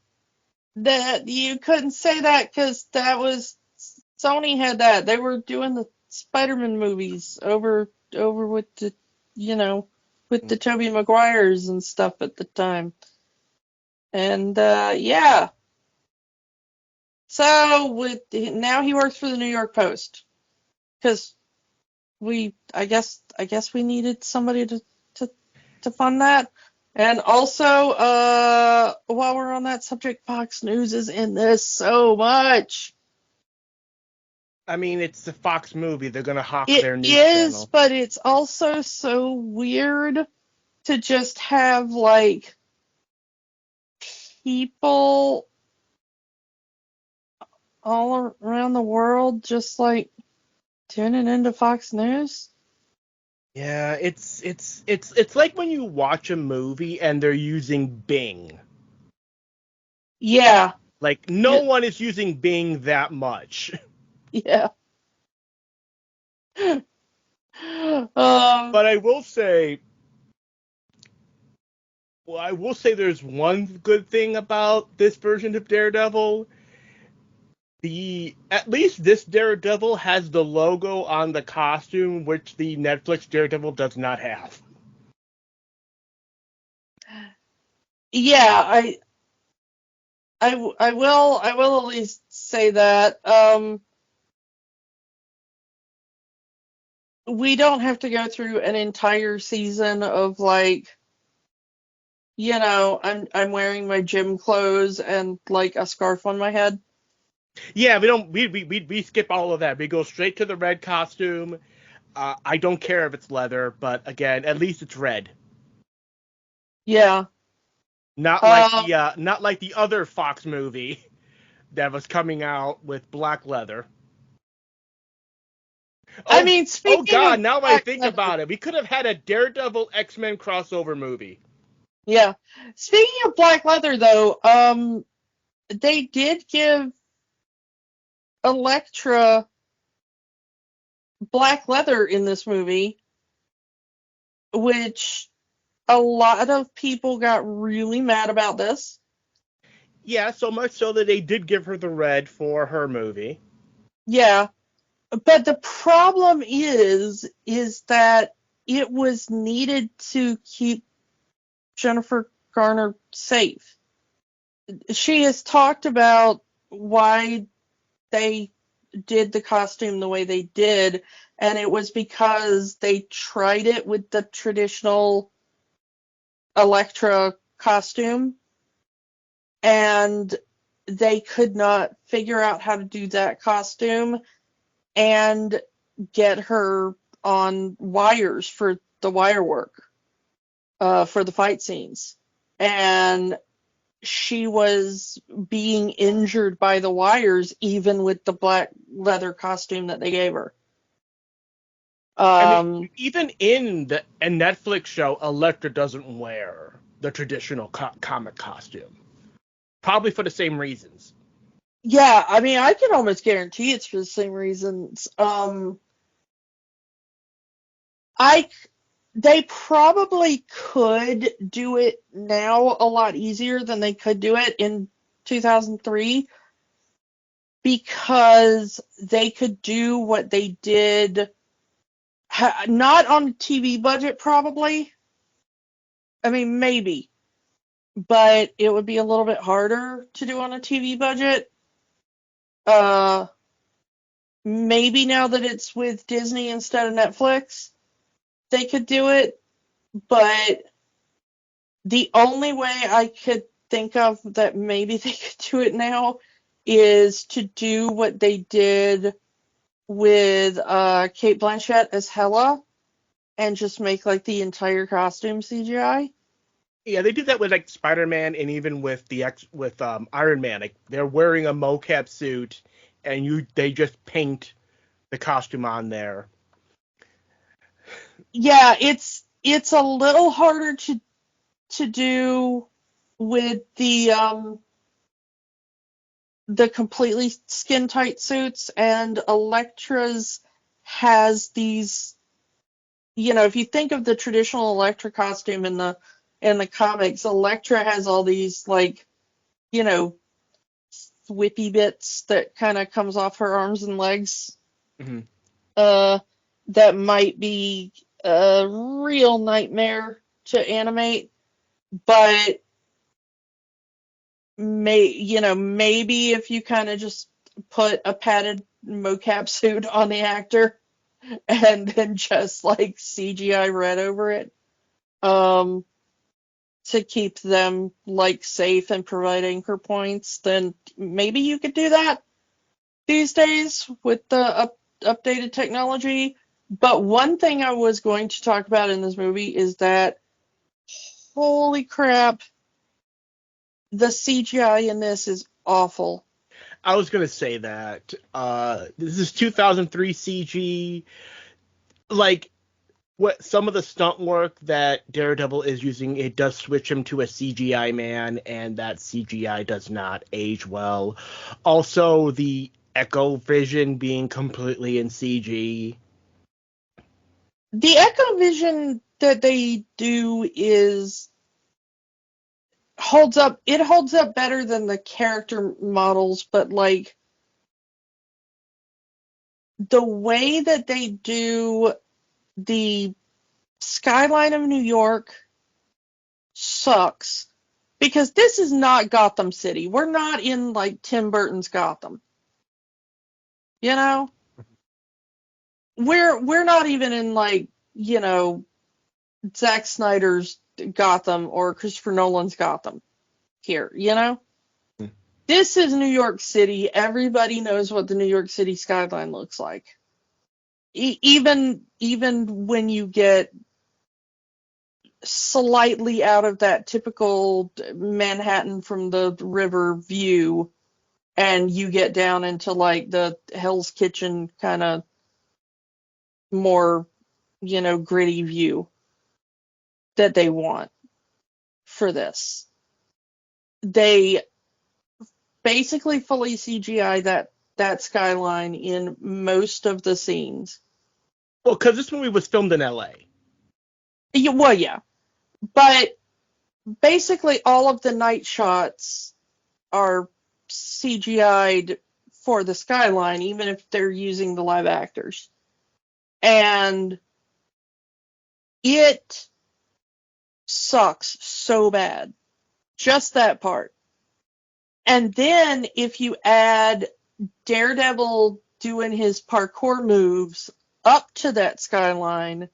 you couldn't say that because that was Sony had that. They were doing the Spider-Man movies over with the with the Tobey Maguires and stuff at the time. And yeah. So now he works for the New York Post because I guess we needed somebody to fund that. And also, while we're on that subject, Fox News is in this so much. I mean, it's the Fox movie. They're going to hawk their It news is, channel. but it's also so weird to just have, like, people all around the world just, like, tuning into Fox News. Yeah, it's like when you watch a movie and they're using Bing. Yeah. Like, no one is using Bing that much. Yeah. But I will say there's one good thing about this version of Daredevil. At least this Daredevil has the logo on the costume, which the Netflix Daredevil does not have. Yeah, I will at least say that. We don't have to go through an entire season of, like, I'm wearing my gym clothes and, like, a scarf on my head. Yeah, we skip all of that. We go straight to the red costume. I don't care if it's leather, but again, at least it's red. Yeah. Not like the other Fox movie that was coming out with black leather. I Oh, mean, oh speaking God! of Now I Black think Leather, about it, we could have had a Daredevil X-Men crossover movie. yeah. Speaking of Black Leather, though, they did give Elektra black leather in this movie, which a lot of people got really mad about this. Yeah, so much so that they did give her the red for her movie. Yeah, but the problem is that it was needed to keep Jennifer Garner safe. She has talked about why they did the costume the way they did, and it was because they tried it with the traditional Elektra costume, and they could not figure out how to do that costume and get her on wires for the wire work for the fight scenes. And she was being injured by the wires even with the black leather costume that they gave her. I mean, even in a Netflix show, Elektra doesn't wear the traditional comic costume. Probably for the same reasons. Yeah, I mean, I can almost guarantee it's for the same reasons. I They probably could do it now a lot easier than they could do it in 2003 because they could do what they did, not on a TV budget probably. I mean, maybe, but it would be a little bit harder to do on a TV budget. Uh, Maybe now that it's with Disney instead of Netflix, they could do it, but the only way I could think of that maybe they could do it now is to do what they did with Kate Blanchett as Hela and just make, like, the entire costume CGI. Yeah, they do that with like Spider-Man and even with Iron Man. Like they're wearing a mocap suit and they just paint the costume on there. Yeah, it's a little harder to do with the completely skin tight suits, and Elektra's has these, if you think of the traditional Elektra costume in the comics, Elektra has all these, like, you know, whippy bits that kind of comes off her arms and legs. Mm-hmm. That might be a real nightmare to animate, but maybe if you kind of just put a padded mocap suit on the actor and then just like CGI red over it, to keep them like safe and provide anchor points, then maybe you could do that these days with the updated technology. But one thing I was going to talk about in this movie is that, holy crap, the CGI in this is awful. I was going to say that. This is 2003 CG. Like, what some of the stunt work that Daredevil is using, it does switch him to a CGI man, and that CGI does not age well. Also, the Echo Vision being completely in CG. The Echo Vision that they do holds up. It holds up better than the character models, but like the way that they do the skyline of New York sucks, because this is not Gotham City. We're not in like Tim Burton's Gotham. You know? We're not even in like, Zack Snyder's Gotham or Christopher Nolan's Gotham here, you know? This is New York City. Everybody knows what the New York City skyline looks like. Even when you get slightly out of that typical Manhattan from the river view, and you get down into like the Hell's Kitchen kind of more, gritty view that they want for this. They basically fully CGI that skyline in most of the scenes. Well, because this movie was filmed in LA. Yeah. But basically all of the night shots are CGI'd for the skyline, even if they're using the live actors. And it sucks so bad. Just that part. And then if you add Daredevil doing his parkour moves up to that skyline,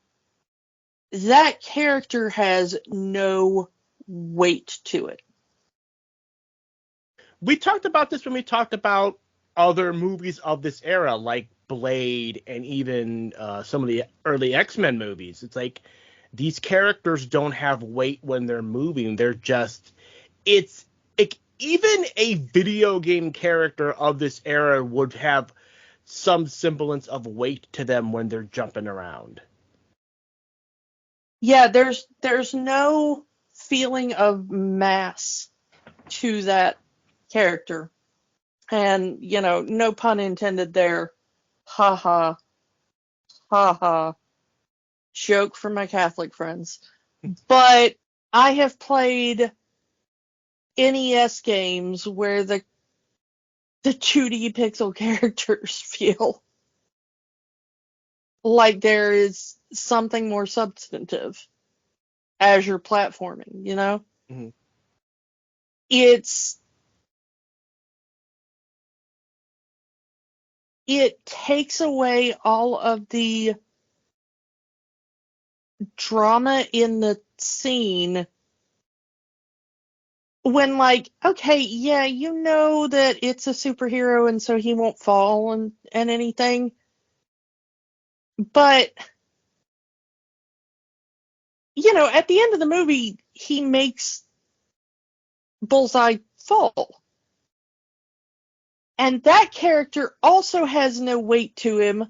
that character has no weight to it. We talked about this when we talked about other movies of this era, like Blade and even some of the early X-Men movies. It's like these characters don't have weight when they're moving. They're just, even a video game character of this era would have some semblance of weight to them when they're jumping around. Yeah, there's no feeling of mass to that character. And, no pun intended there. Ha ha. Ha ha. Joke for my Catholic friends. But I have played NES games where the 2D pixel characters feel like there is something more substantive as you're platforming, Mm-hmm. It takes away all of the drama in the scene when, like, okay, yeah, that it's a superhero and so he won't fall and anything, but at the end of the movie he makes Bullseye fall, and that character also has no weight to him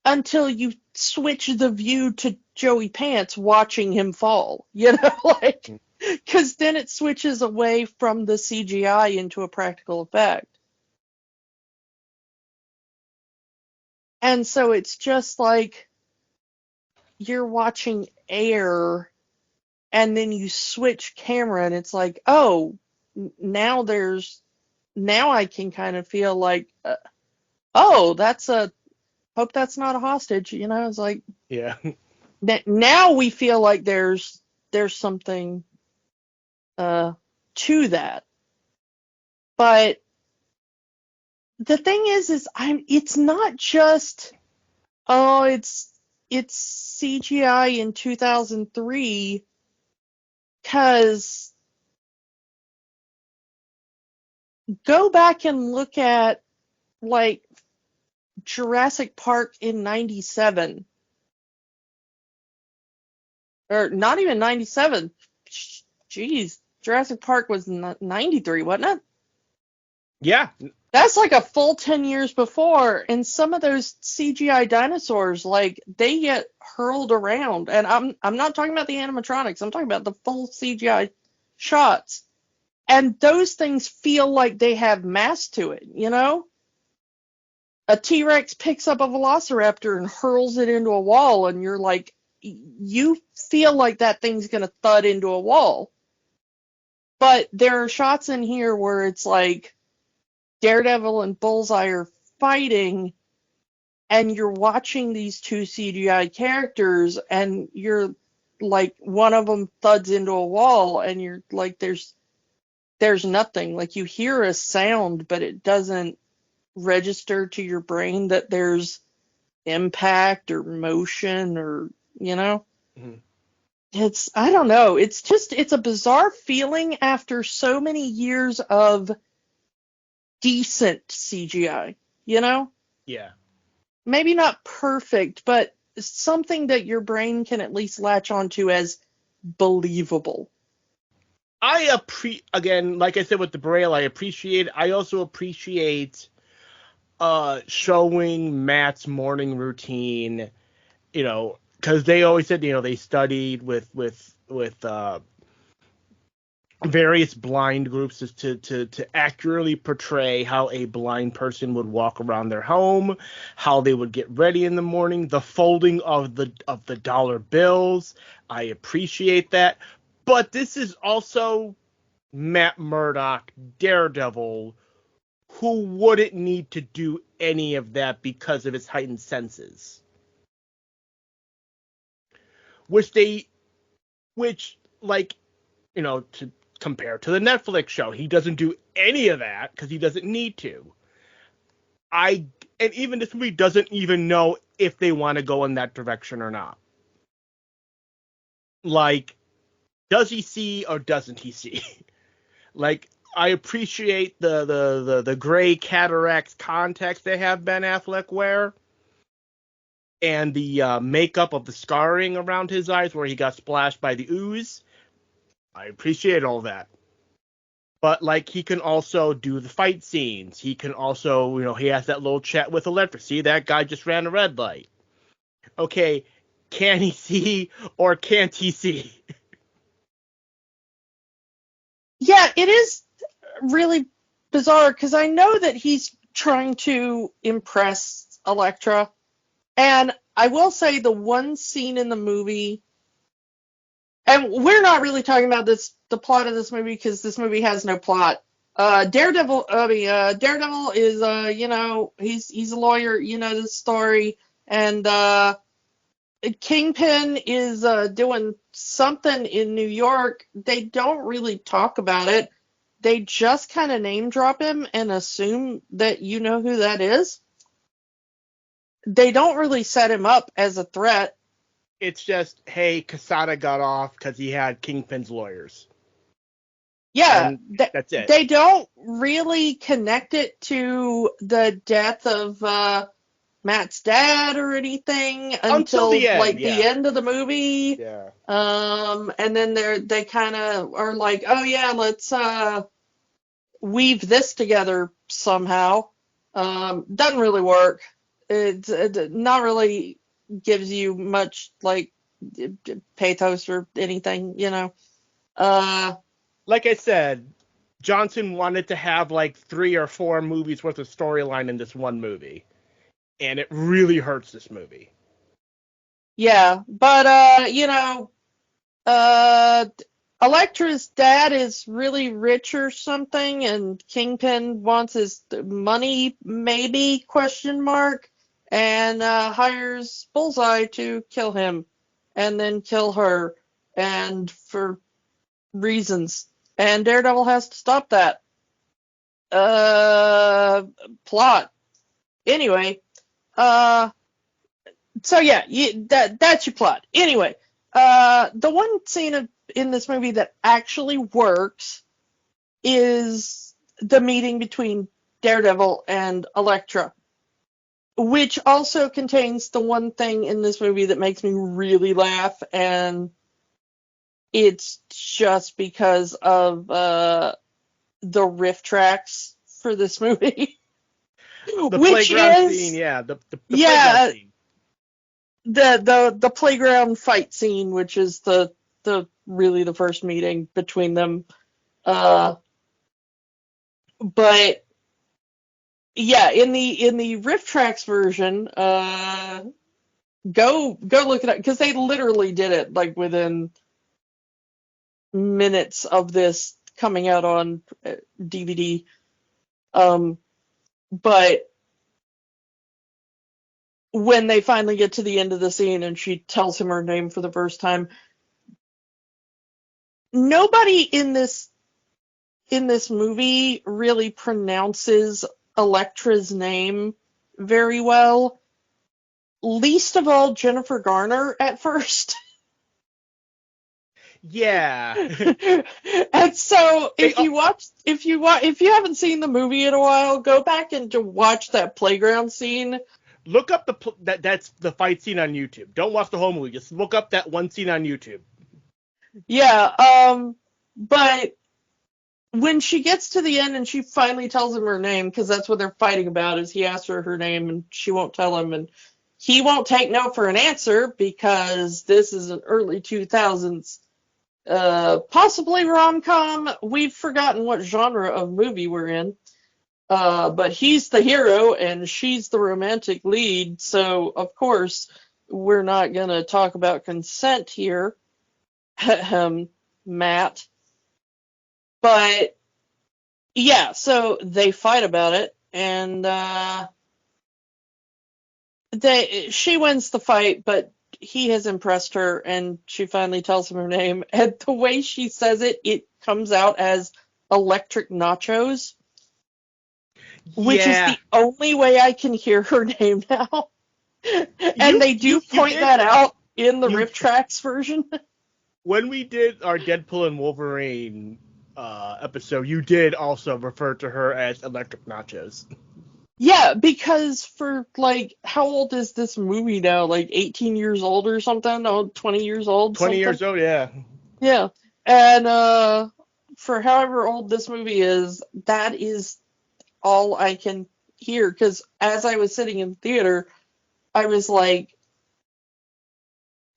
until you switch the view to Joey Pants watching him fall, like, because then it switches away from the CGI into a practical effect. And so it's just like you're watching air, and then you switch camera, and it's like, oh, now I can kind of feel like, hope that's not a hostage, it's like, Yeah. Now we feel like there's something to that. But the thing is it's not just, oh, it's CGI in 2003, because go back and look at, like, Jurassic Park in 97. Or not even 97. Jeez, Jurassic Park was 93, wasn't it? Yeah. That's like a full 10 years before, and some of those CGI dinosaurs, like, they get hurled around. And I'm not talking about the animatronics, I'm talking about the full CGI shots. And those things feel like they have mass to it, you know? A T-Rex picks up a velociraptor and hurls it into a wall, and you're like, you feel like that thing's going to thud into a wall. But there are shots in here where it's like Daredevil and Bullseye are fighting, and you're watching these two CGI characters, and you're like, one of them thuds into a wall, and you're like, there's nothing. Like, you hear a sound, but it doesn't register to your brain that there's impact or motion, or, you know? Mm-hmm. I don't know. It's a bizarre feeling after so many years of decent CGI, you know? Yeah. Maybe not perfect, but something that your brain can at least latch onto as believable. Again, like I said with the Braille, I also appreciate showing Matt's morning routine, you know, because they always said, you know, they studied with various blind groups to accurately portray how a blind person would walk around their home, how they would get ready in the morning, the folding of the dollar bills. I appreciate that. But this is also Matt Murdock, Daredevil, who wouldn't need to do any of that because of his heightened senses. Which, like, you know, to compare to the Netflix show, he doesn't do any of that because he doesn't need to. And even this movie doesn't even know if they want to go in that direction or not. Like, does he see or doesn't he see? Like, I appreciate the gray cataracts contacts they have Ben Affleck wear, and the makeup of the scarring around his eyes where he got splashed by the ooze. I appreciate all that. But, like, he can also do the fight scenes. He can also, you know, he has that little chat with Electric. See, that guy just ran a red light. Okay, can he see or can't he see? Yeah, it is really bizarre, because I know that he's trying to impress Elektra. And I will say, the one scene in the movie, and we're not really talking about the plot of this movie, because this movie has no plot. Daredevil is, you know, he's a lawyer, you know the story, and Kingpin is doing something in New York. They don't really talk about it. They just kind of name drop him and assume that you know who that is. They don't really set him up as a threat. It's just, hey, Casada got off because he had Kingpin's lawyers. Yeah, that's it. They don't really connect it to the death of Matt's dad or anything until the end, like yeah. the end of the movie. Yeah. And then they kind of are like, oh yeah, let's weave this together somehow. Doesn't really work. It not really gives you much, like, pathos or anything, you know. Like I said, Johnson wanted to have like 3 or 4 movies worth of storyline in this one movie, and it really hurts this movie. Yeah, but you know, Elektra's dad is really rich or something, and Kingpin wants his money, maybe, question mark, and hires Bullseye to kill him, and then kill her, and for reasons. And Daredevil has to stop that. Plot. Anyway, so yeah, that's your plot. Anyway, the one scene in this movie that actually works is the meeting between Daredevil and Elektra, which also contains the one thing in this movie that makes me really laugh, and it's just because of the riff tracks for this movie. The Which playground is, scene, yeah, the yeah, playground scene. the playground fight scene, which is the really the first meeting between them. But yeah, in the riff tracks version, go look it up, because they literally did it like within minutes of this coming out on DVD. But when they finally get to the end of the scene and she tells him her name for the first time, nobody in this movie really pronounces Elektra's name very well. Least of all Jennifer Garner at first. Yeah. And so if you haven't seen the movie in a while, go back and to watch that playground scene. Look up that's the fight scene on YouTube. Don't watch the whole movie. Just look up that one scene on YouTube. Yeah, but when she gets to the end and she finally tells him her name, because that's what they're fighting about, is he asks her name and she won't tell him, and he won't take no for an answer because this is an early 2000s, possibly rom-com. We've forgotten what genre of movie we're in. But he's the hero and she's the romantic lead, so of course we're not gonna talk about consent here, Matt. But yeah, so they fight about it, and she wins the fight, but he has impressed her, and she finally tells him her name. And the way she says it, it comes out as Electric Nachos, which is the only way I can hear her name now. And they do point that out in the riff tracks version. When we did our Deadpool and Wolverine episode, you did also refer to her as Electric Nachos. Yeah, because for, like, how old is this movie now? Like 18 years old or something? Oh, 20 years old? 20 years old, yeah. Yeah. And for however old this movie is, that is all I can hear. Because as I was sitting in the theater, I was like,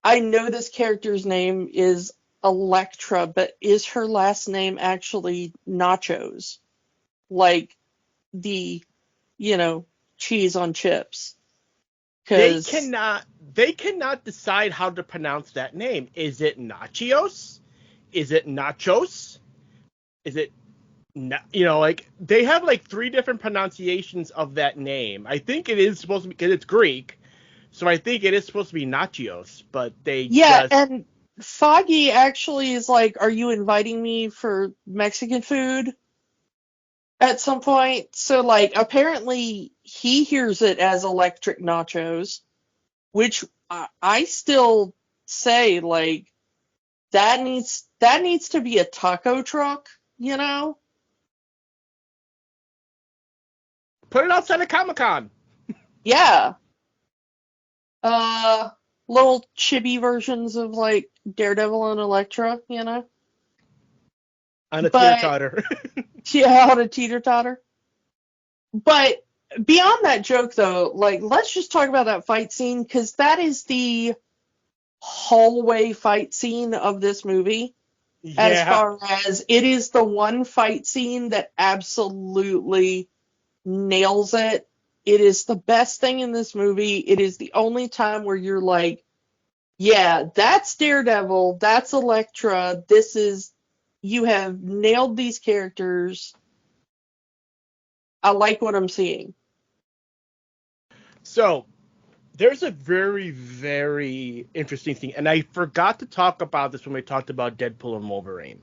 I know this character's name is Elektra, but is her last name actually Nachos? Like the, cheese on chips. They cannot decide how to pronounce that name. Is it Nachios? Is it Nachos? Is it, they have like 3 different pronunciations of that name. I think it is supposed to be, because it's Greek, so I think it is supposed to be Nachios, but and Foggy actually is like, are you inviting me for Mexican food? At some point. So, like, apparently he hears it as Electric Nachos, which I still say, like, that needs to be a taco truck, Put it outside of Comic-Con. Yeah. Little chibi versions of, like, Daredevil and Elektra, On a teeter-totter. Yeah, on a teeter-totter. But beyond that joke, though, like, let's just talk about that fight scene, because that is the hallway fight scene of this movie. Yeah. As far as it is the one fight scene that absolutely nails it. It is the best thing in this movie. It is the only time where you're like, yeah, that's Daredevil, that's Elektra, you have nailed these characters. I like what I'm seeing. So, there's a very, very interesting thing, and I forgot to talk about this when we talked about Deadpool and Wolverine.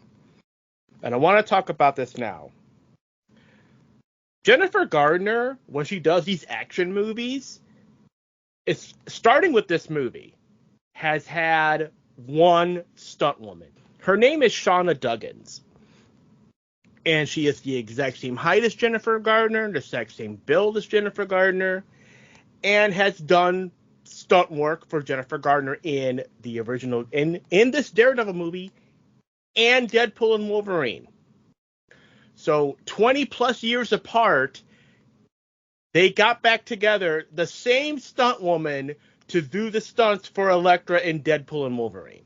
And I want to talk about this now. Jennifer Gardner, when she does these action movies, it's starting with this movie, has had one stunt woman. Her name is Shauna Duggins. And she is the exact same height as Jennifer Gardner, the exact same build as Jennifer Gardner, and has done stunt work for Jennifer Gardner in the original, in this Daredevil movie, and Deadpool and Wolverine. So 20 plus years apart, they got back together, the same stunt woman, to do the stunts for Elektra in Deadpool and Wolverine.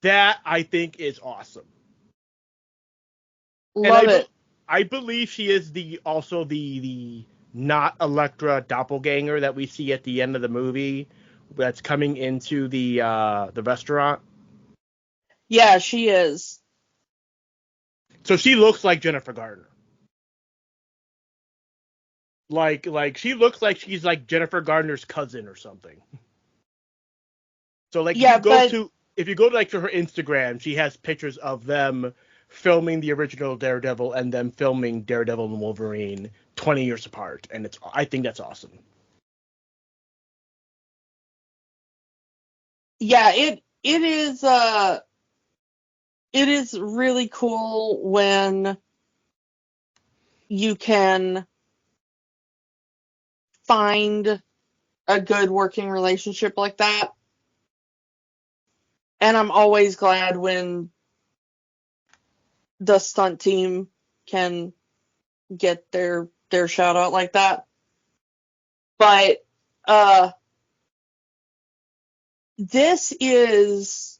That, I think, is awesome. Love it. I believe she is also the not Elektra doppelganger that we see at the end of the movie that's coming into the restaurant. Yeah, she is. So she looks like Jennifer Gardner. Like she looks like she's like Jennifer Gardner's cousin or something. So like Yeah, if you go to like to her Instagram, she has pictures of them filming the original Daredevil and then filming Daredevil and Wolverine 20 years apart, and I think that's awesome. Yeah, it is really cool when you can find a good working relationship like that. And I'm always glad when the stunt team can get their shout out like that. But this is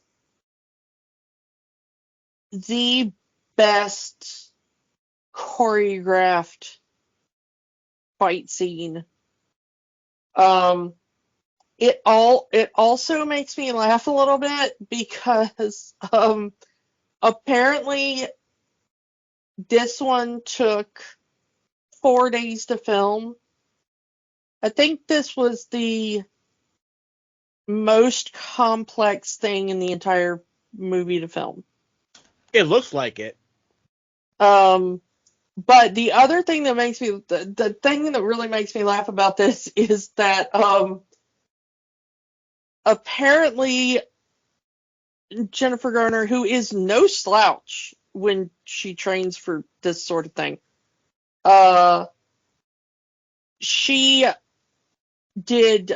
the best choreographed fight scene. It also makes me laugh a little bit because apparently this one took 4 days to film. I think this was the most complex thing in the entire movie to film. It looks like it. But the other thing that makes me the thing that really makes me laugh about this is that apparently Jennifer Garner, who is no slouch when she trains for this sort of thing, she did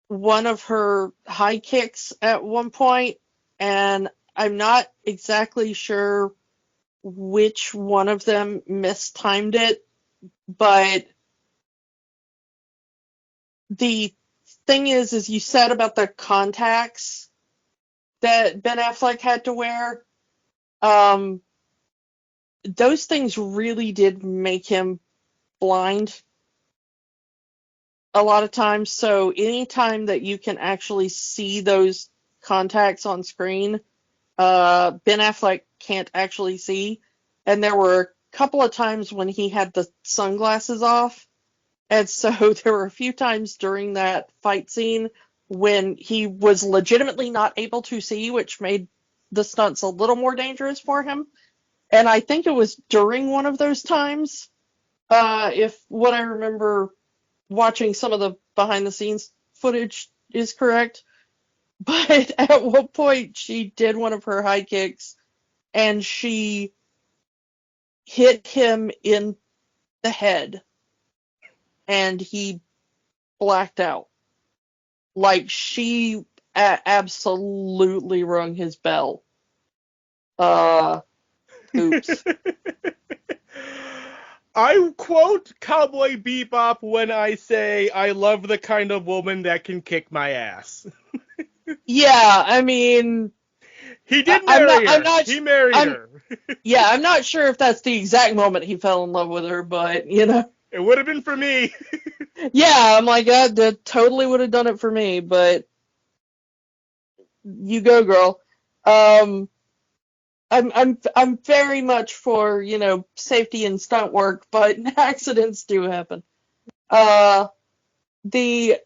one of her high kicks at one point, and I'm not exactly sure which one of them mistimed it, but the thing is you said about the contacts that Ben Affleck had to wear, those things really did make him blind a lot of times. So anytime that you can actually see those contacts on screen, Ben Affleck can't actually see. And there were a couple of times when he had the sunglasses off. And so there were a few times during that fight scene when he was legitimately not able to see, which made the stunts a little more dangerous for him. And I think it was during one of those times, if what I remember watching some of the behind the scenes footage is correct. But at one point she did one of her high kicks and she hit him in the head and he blacked out. Like she absolutely rung his bell. Oops. I quote Cowboy Bebop when I say I love the kind of woman that can kick my ass. Yeah, I mean, he did marry her. He married her. Yeah, I'm not sure if that's the exact moment he fell in love with her, but you know. It would have been for me. Yeah, I'm like, that totally would have done it for me, but you go, girl. I'm very much for, you know, safety and stunt work, but accidents do happen. The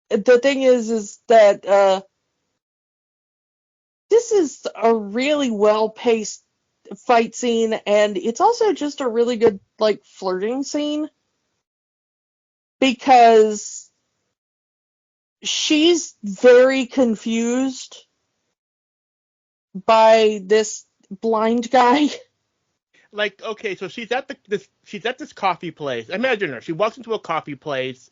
thing is that this is a really well-paced fight scene, and it's also just a really good, like, flirting scene, because she's very confused by this blind guy. Like, okay, so she's at this coffee place. Imagine her. She walks into a coffee place.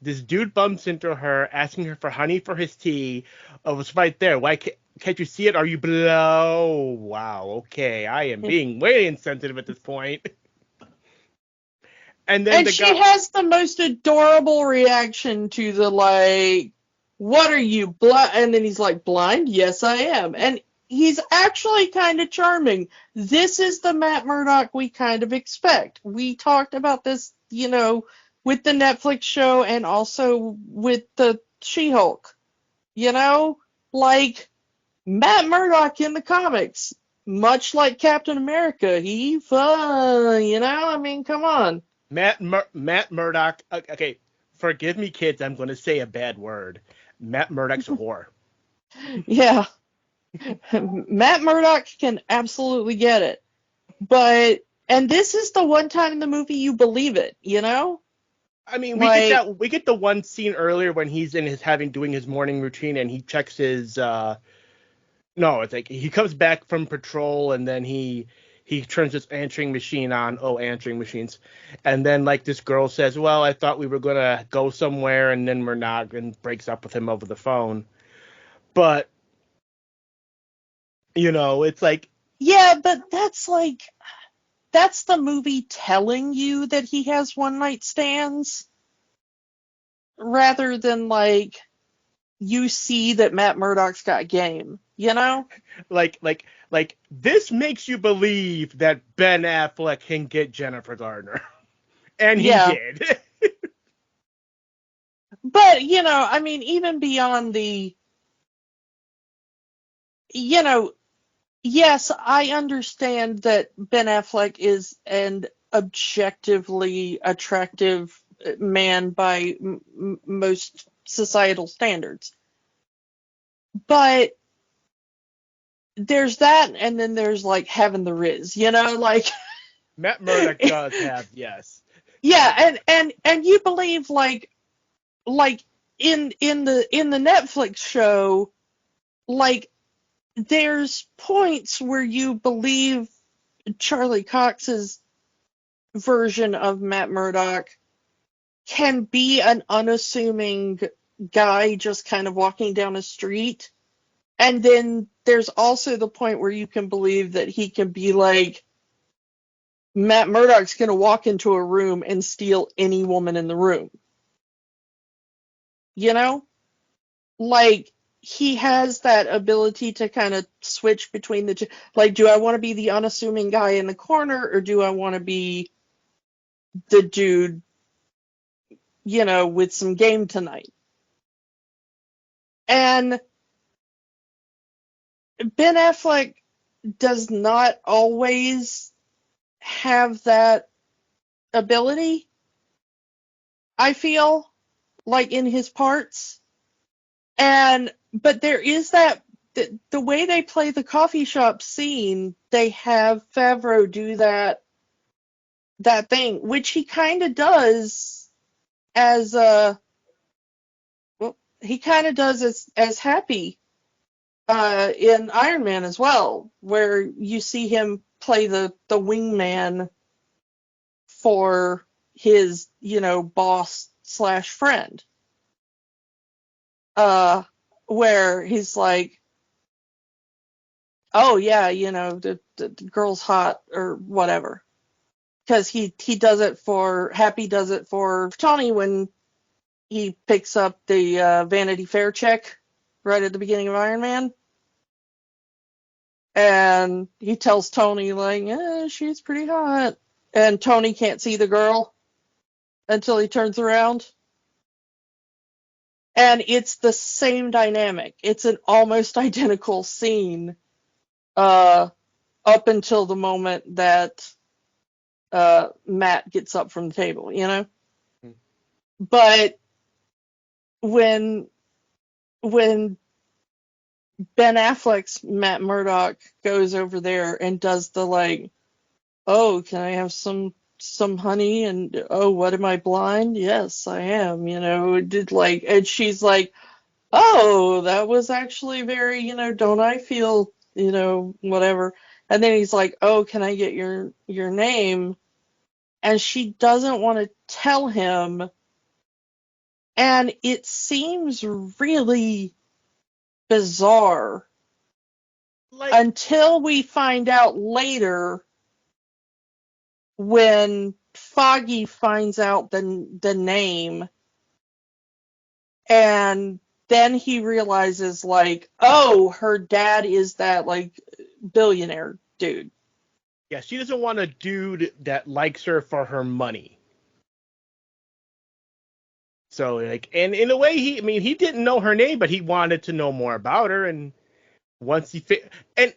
This dude bumps into her, asking her for honey for his tea. Oh, it's right there. Why can't you see it? Are you blow? Wow. Okay, I am being way insensitive at this point. And then And she has the most adorable reaction to the, like, what are you, blind? And then he's like, blind? Yes, I am. And he's actually kind of charming. This is the Matt Murdock we kind of expect. We talked about this, with the Netflix show and also with the She-Hulk. Like, Matt Murdock in the comics, much like Captain America, he fun, I mean, come on. Matt Murdock. Okay, forgive me, kids. I'm going to say a bad word. Matt Murdock's a whore. Yeah. Matt Murdock can absolutely get it. And this is the one time in the movie you believe it, I mean, like, we get the one scene earlier when he's in doing his morning routine, and he checks his no, it's like he comes back from patrol, and then he turns his answering machine on. Oh, answering machines. And then, like, this girl says, well, I thought we were going to go somewhere, and then we're not, and breaks up with him over the phone. But, it's like... Yeah, but that's the movie telling you that he has one-night stands, rather than, like, you see that Matt Murdock's got game, Like, this makes you believe that Ben Affleck can get Jennifer Gardner. And he did. But, I mean, even beyond the, yes, I understand that Ben Affleck is an objectively attractive man by most societal standards. But there's that, and then there's, like, having the Riz, like... Matt Murdock does have, yes. Yeah, and you believe, like in the Netflix show, like, there's points where you believe Charlie Cox's version of Matt Murdock can be an unassuming guy just kind of walking down a street. And then there's also the point where you can believe that he can be like, Matt Murdock's going to walk into a room and steal any woman in the room. Like, he has that ability to kind of switch between the two. Like, do I want to be the unassuming guy in the corner, or do I want to be the dude, with some game tonight? And Ben Affleck does not always have that ability, I feel, like, in his parts. But there is that, the way they play the coffee shop scene, they have Favreau do that thing, which he kind of does as Happy in Iron Man as well, where you see him play the wingman for his, boss / friend. Where he's like, oh yeah, the girl's hot or whatever. Because he does it for, Happy does it for Tony when he picks up the Vanity Fair check right at the beginning of Iron Man. And he tells Tony, like, she's pretty hot. And Tony can't see the girl until he turns around. And it's the same dynamic. It's an almost identical scene up until the moment that Matt gets up from the table, But when Ben Affleck's Matt Murdock goes over there and does the like, oh, can I have some honey? And oh, what am I blind? Yes, I am. Did like, and she's like, oh, that was actually very, don't I feel, whatever. And then he's like, oh, can I get your name? And she doesn't want to tell him. And it seems really bizarre Like, until we find out later when Foggy finds out the name, and then he realizes like, oh, her dad is that like billionaire dude. yeah, she doesn't want a dude that likes her for her money. So, like, and in a way, he didn't know her name, but he wanted to know more about her. And once and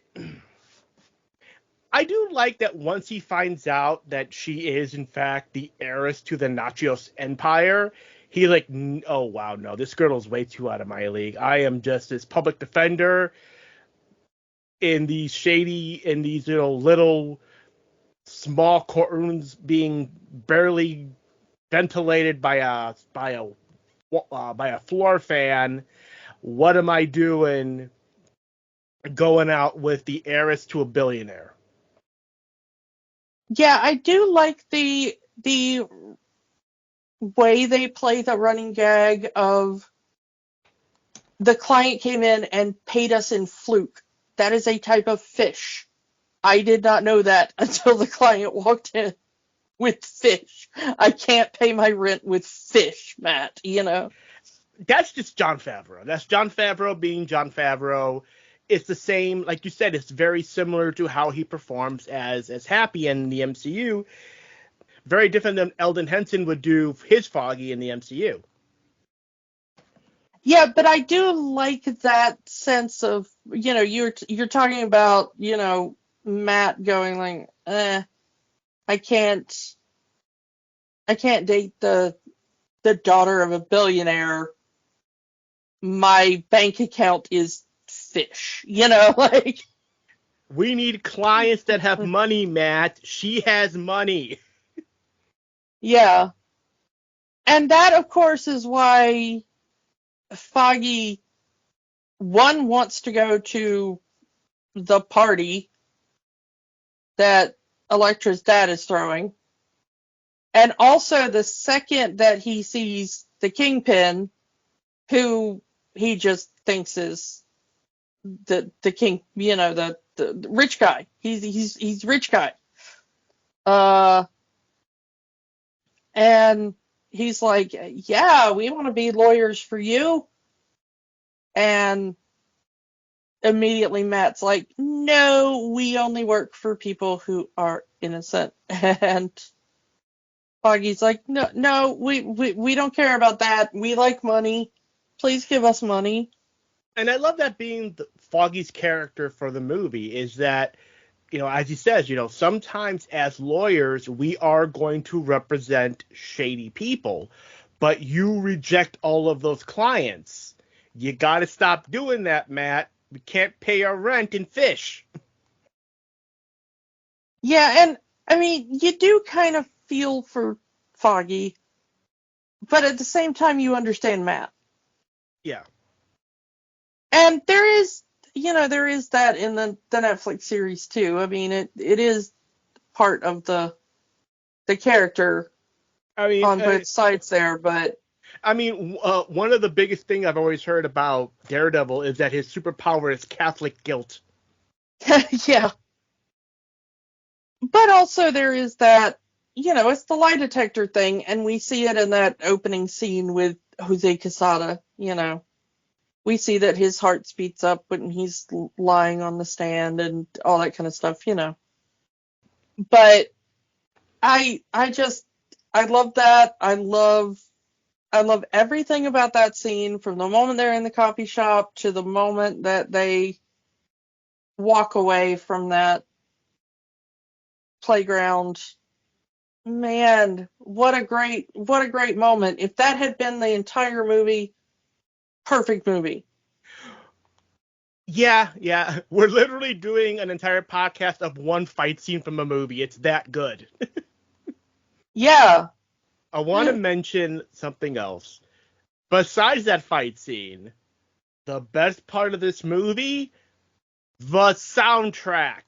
I do like that once he finds out that she is, in fact, the heiress to the Nachos Empire, he's like, oh, wow, no, this girl's way too out of my league. I am just this public defender in these, little small courtrooms being barely ventilated by a floor fan. What am I doing going out with the heiress to a billionaire? Yeah, I do like the way they play the running gag of the client came in and paid us in fluke. That is a type of fish. I did not know that until the client walked in with fish. I can't pay my rent with fish, Matt, That's just Jon Favreau. That's Jon Favreau being Jon Favreau. It's the same, like you said, it's very similar to how he performs as Happy in the MCU. Very different than Eldon Henson would do his Foggy in the MCU. Yeah, but I do like that sense of, you're talking about, Matt going like, I can't date the daughter of a billionaire. My bank account is fish, like. We need clients that have money, Matt. She has money. Yeah. And that, of course, is why Foggy, one, wants to go to the party that Elektra's dad is throwing. And also the second that he sees the Kingpin, who he just thinks is the king, the rich guy. He's rich guy. And he's like, yeah, we want to be lawyers for you. And immediately Matt's like, no, we only work for people who are innocent. And Foggy's like, no, we don't care about that. We like money. Please give us money. And I love that being Foggy's character for the movie is that, as he says, sometimes as lawyers, we are going to represent shady people, but you reject all of those clients. You got to stop doing that, Matt. We can't pay our rent in fish. Yeah, and I mean, you do kind of feel for Foggy, but at the same time, you understand Matt. Yeah. And there is that in the Netflix series too. I mean, it is part of the character I mean, on both sides there, but one of the biggest things I've always heard about Daredevil is that his superpower is Catholic guilt. yeah. But also there is that, it's the lie detector thing, and we see it in that opening scene with Jose Quesada, We see that his heart speeds up when he's lying on the stand and all that kind of stuff, But I love that. I love everything about that scene from the moment they're in the coffee shop to the moment that they walk away from that playground. Man, what a great moment. If that had been the entire movie, perfect movie. Yeah. We're literally doing an entire podcast of one fight scene from a movie. It's that good. Yeah. I want to mention something else. Besides that fight scene, the best part of this movie, the soundtrack.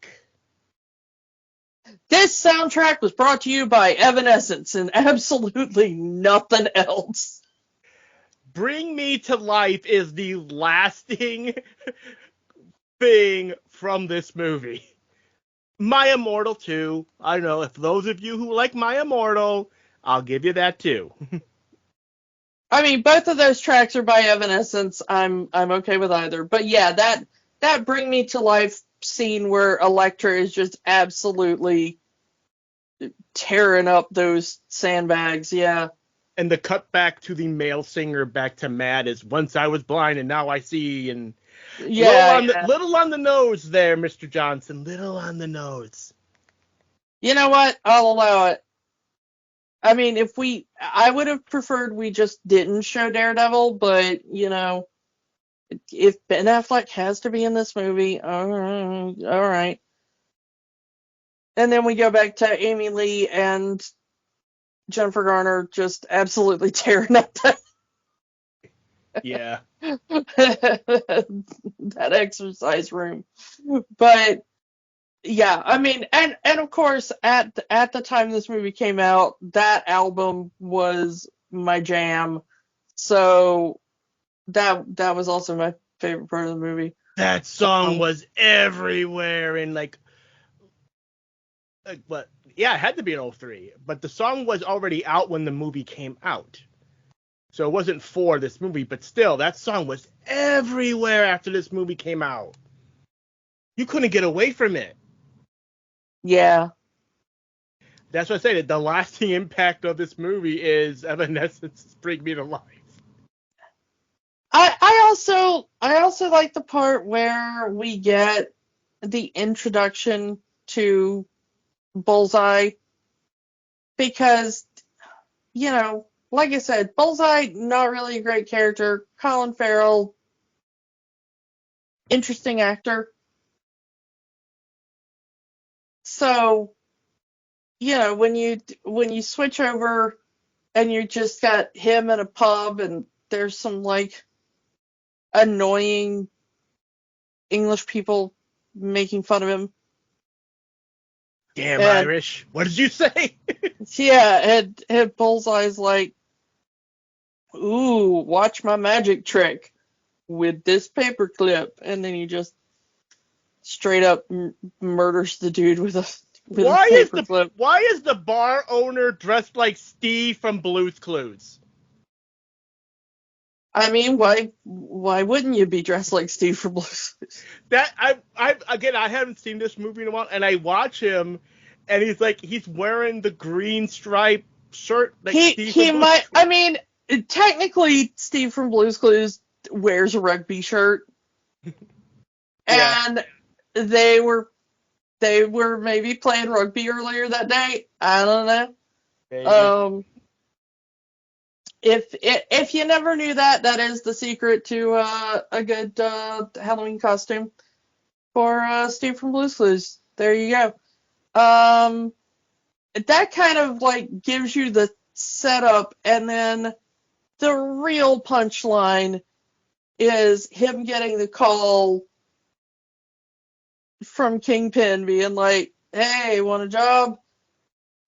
This soundtrack was brought to you by Evanescence and absolutely nothing else. Bring Me to Life is the lasting thing from this movie. My Immortal too. I don't know if those of you who like My Immortal, I'll give you that too. I mean, both of those tracks are by Evanescence. I'm okay with either. But yeah, that Bring Me to Life scene where Elektra is just absolutely tearing up those sandbags, yeah. And the cut back to the male singer back to Mad is once I was blind and now I see, and Yeah, little on the nose there, Mr. Johnson. Little on the nose. You know what? I'll allow it. I mean, I would have preferred we just didn't show Daredevil, but, if Ben Affleck has to be in this movie, all right. And then we go back to Amy Lee and Jennifer Garner just absolutely tearing up Yeah. that exercise room. But yeah, I mean, and of course, at the time this movie came out, that album was my jam. So that was also my favorite part of the movie. That song was everywhere in what? Yeah, it had to be in 03, but the song was already out when the movie came out. So it wasn't for this movie, but still, that song was everywhere after this movie came out. You couldn't get away from it. Yeah. That's what I say. The lasting impact of this movie is Evanescence's Bring Me to Life. I also like the part where we get the introduction to Bullseye, because, like I said, Bullseye, not really a great character. Colin Farrell, interesting actor. So, when you switch over and you just got him in a pub and there's some annoying English people making fun of him. Damn Irish. What did you say? Yeah, and Bullseye's like, ooh, watch my magic trick with this paperclip, and then he just straight up murders the dude with a paperclip. Why is the bar owner dressed like Steve from Blue's Clues? I mean, why wouldn't you be dressed like Steve from Blue's Clues? That I haven't seen this movie in a while, and I watch him, and he's wearing the green stripe shirt. He might. I mean, technically, Steve from Blue's Clues wears a rugby shirt, and they were maybe playing rugby earlier that day. I don't know. Maybe. If you never knew that is the secret to a good Halloween costume for Steve from Blue's Clues. There you go. That kind of gives you the setup, and then the real punchline is him getting the call from Kingpin being like, hey, want a job?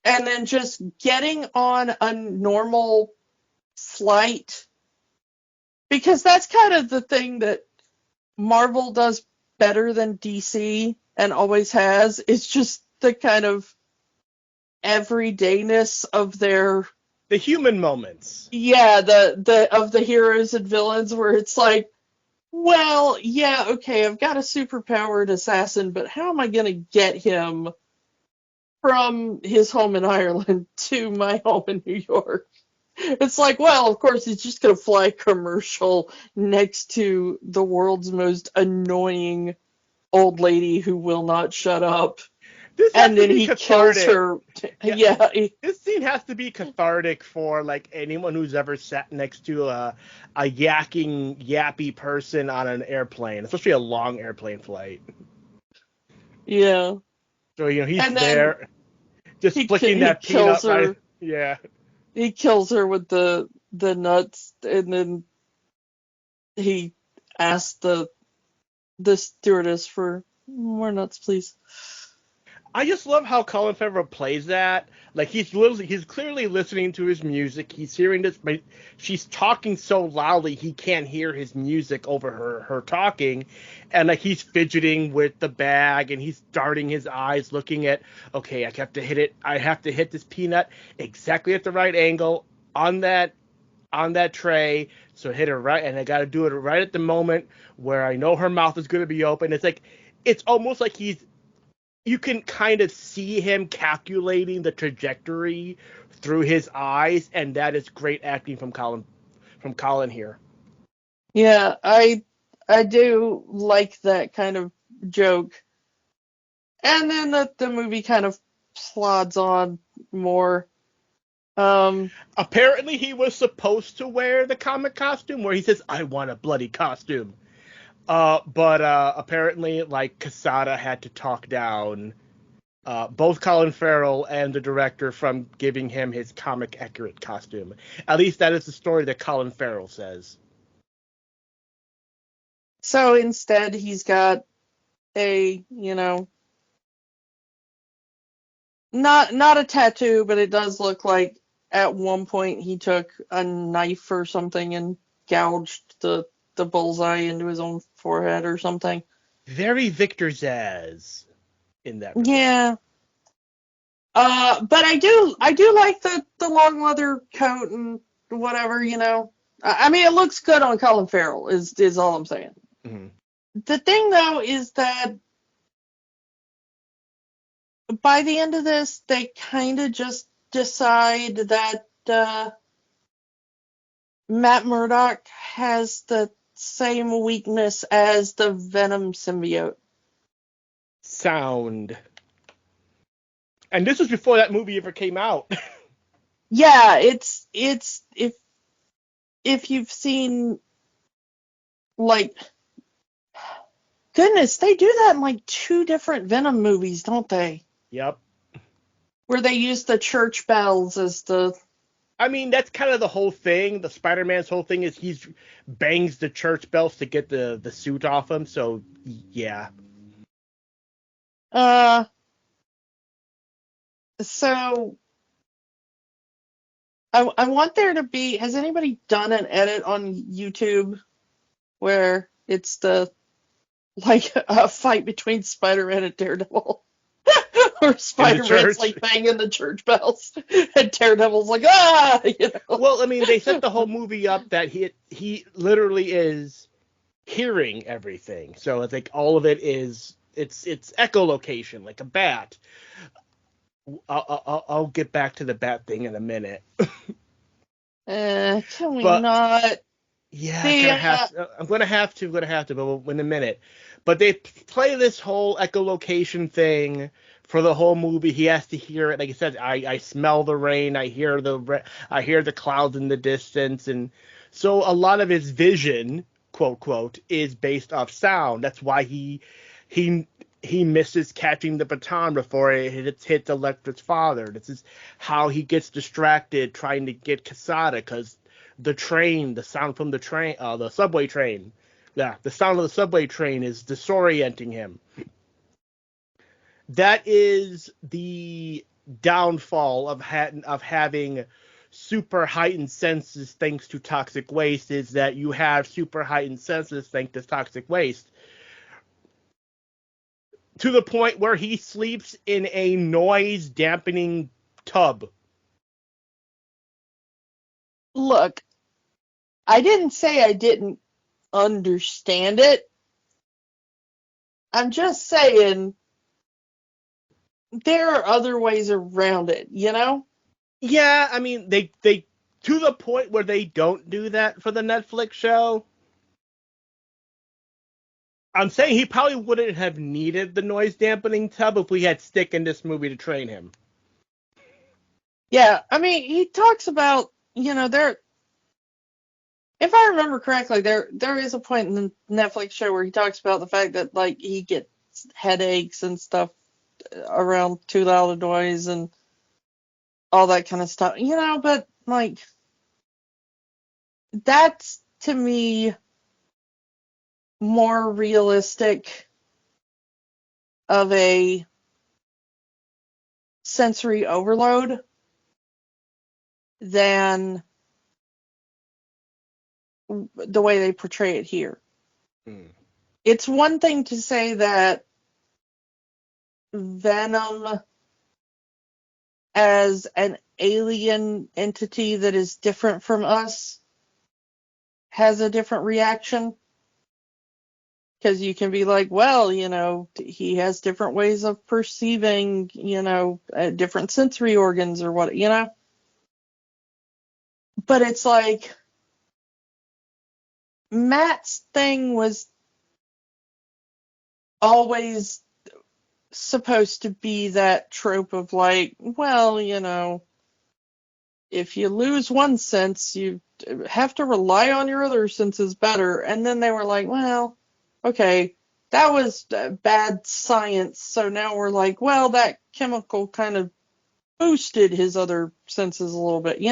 And then just getting on a normal flight, because that's kind of the thing that Marvel does better than DC and always has. It's just the kind of everydayness of the human moments. Yeah, of the heroes and villains, where it's like, well, yeah, okay, I've got a superpowered assassin, but how am I going to get him from his home in Ireland to my home in New York? It's like, well, of course, he's just going to fly commercial next to the world's most annoying old lady who will not shut up. This has And to then be he cathartic. kills her. Yeah. This scene has to be cathartic for like anyone who's ever sat next to a yappy person on an airplane, especially a long airplane flight. Yeah. So he's And then there, just flicking he that peanut kills right. her. Yeah. He kills her with the nuts, and then he asks the stewardess for more nuts, please. I just love how Colin Farrell plays that. Like he's clearly listening to his music. He's hearing this, but she's talking so loudly he can't hear his music over her talking, and like he's fidgeting with the bag and he's darting his eyes, looking at, okay, I have to hit it. I have to hit this peanut exactly at the right angle on that tray. So hit her right, and I got to do it right at the moment where I know her mouth is going to be open. It's almost like you can kind of see him calculating the trajectory through his eyes, and that is great acting from Colin here. Yeah, I do like that kind of joke. And then the movie kind of plods on more. Apparently, he was supposed to wear the comic costume where he says, "I want a bloody costume." But apparently, like Quesada had to talk down both Colin Farrell and the director from giving him his comic accurate costume. At least that is the story that Colin Farrell says. So instead, he's got a, not a tattoo, but it does look like at one point he took a knife or something and gouged the bullseye into his own forehead or something. Very Victor Zsasz in that regard. Yeah. But I do like the long leather coat and whatever, I mean, it looks good on Colin Farrell is all I'm saying. Mm-hmm. The thing though is that by the end of this, they kind of just decide that Matt Murdock has the same weakness as the Venom symbiote. Sound. And this was before that movie ever came out. Yeah, it's if you've seen, like, goodness, they do that in like 2 different Venom movies, don't they? Yep. Where they use the church bells as the... I mean, that's kind of the whole thing. The Spider-Man's whole thing is he bangs the church bells to get the suit off him. So, yeah. So I want there to be... Has anybody done an edit on YouTube where it's like a fight between Spider-Man and Daredevil? Or Spider-Man's like banging the church bells, and Daredevil's like, ah, Well, I mean, they set the whole movie up that he literally is hearing everything. So it's like all of it is it's echolocation, like a bat. I'll get back to the bat thing in a minute. Can we not? Yeah, I'm gonna have to, but in a minute. But they play this whole echolocation thing for the whole movie. He has to hear it. Like I said, I smell the rain. I hear the clouds in the distance, and so a lot of his vision, quote quote, is based off sound. That's why he misses catching the baton before it hits Electric's father. This is how he gets distracted trying to get Quesada, because the sound from the train, the subway train. Yeah, the sound of the subway train is disorienting him. That is the downfall of having super heightened senses thanks to toxic waste, is that you have super heightened senses thanks to toxic waste. To the point where he sleeps in a noise dampening tub. Look, I didn't say I didn't understand it. I'm just saying there are other ways around it, Yeah, I mean, they to the point where they don't do that for the Netflix show. I'm saying he probably wouldn't have needed the noise dampening tub if we had Stick in this movie to train him. Yeah, I mean, he talks about, there, if I remember correctly, there is a point in the Netflix show where he talks about the fact that, like, he gets headaches and stuff around too loud a noise and all that kind of stuff, but, like, that's, to me, more realistic of a sensory overload than the way they portray it here. Mm. It's one thing to say that Venom as an alien entity that is different from us has a different reaction. Because you can be like, well, he has different ways of perceiving, different sensory organs or what, But it's like, Matt's thing was always supposed to be that trope of like, well, if you lose one sense, you have to rely on your other senses better. And then they were like, well, okay, that was bad science. So now we're like, well, that chemical kind of boosted his other senses a little bit,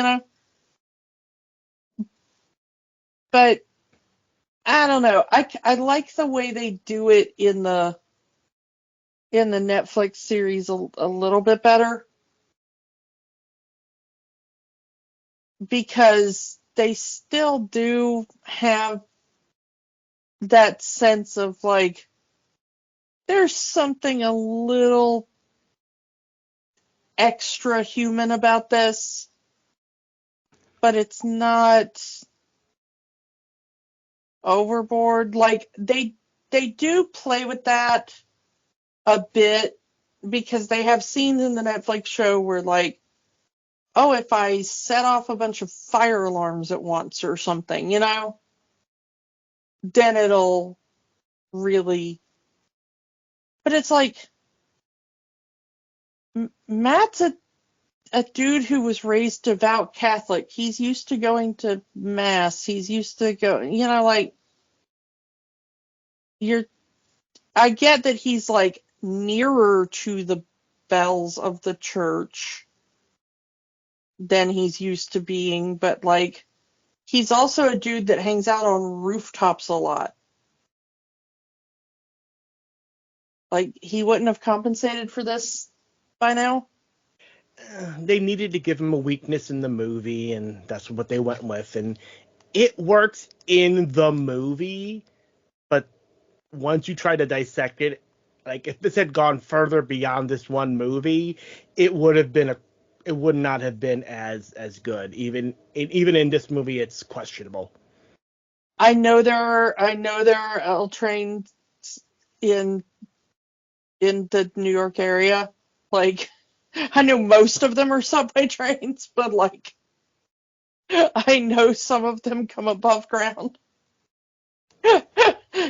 But I don't know. I like the way they do it in the Netflix series a little bit better, because they still do have that sense of like, there's something a little extra human about this, but it's not overboard. Like, they do play with that a bit, because they have scenes in the Netflix show where, like, oh, if I set off a bunch of fire alarms at once or something, then it'll really. But it's like, Matt's a dude who was raised devout Catholic. He's used to going to mass. He's used to go, like, I get that he's like nearer to the bells of the church than he's used to being, but like, he's also a dude that hangs out on rooftops a lot. Like, he wouldn't have compensated for this by now. They needed to give him a weakness in the movie, and that's what they went with. And it works in the movie, but once you try to dissect it, like, if this had gone further beyond this one movie, it would not have been as good. Even in this movie, it's questionable. I know there are L trains in the New York area. Like, I know most of them are subway trains, but like, I know some of them come above ground.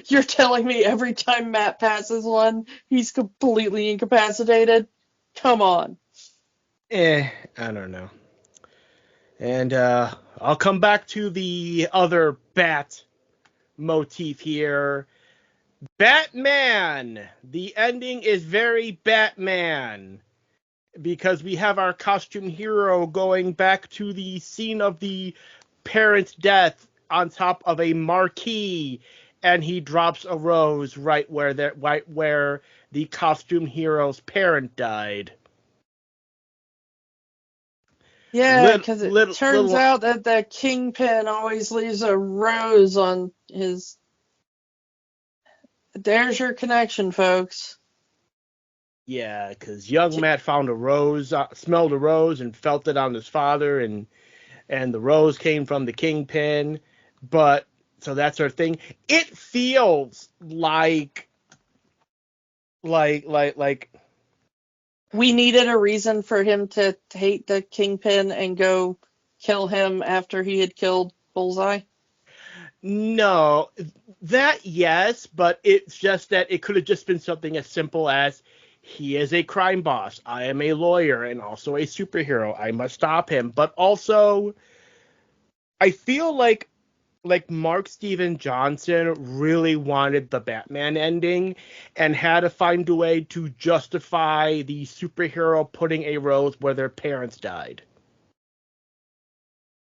You're telling me every time Matt passes one, he's completely incapacitated? Come on. I don't know. And I'll come back to the other bat motif here. Batman! The ending is very Batman, because we have our costume hero going back to the scene of the parent's death on top of a marquee, and he drops a rose right where the costume hero's parent died. Yeah, because it turns out that the Kingpin always leaves a rose on his. There's your connection, folks. Yeah, because young Matt found a rose, smelled a rose, and felt it on his father, and the rose came from the Kingpin. But so that's our thing. It feels like we needed a reason for him to hate the Kingpin and go kill him after he had killed Bullseye. No, that yes, but it's just that it could have just been something as simple as he is a crime boss. I am a lawyer and also a superhero. I must stop him. But also, I feel like Mark Steven Johnson really wanted the Batman ending and had to find a way to justify the superhero putting a rose where their parents died.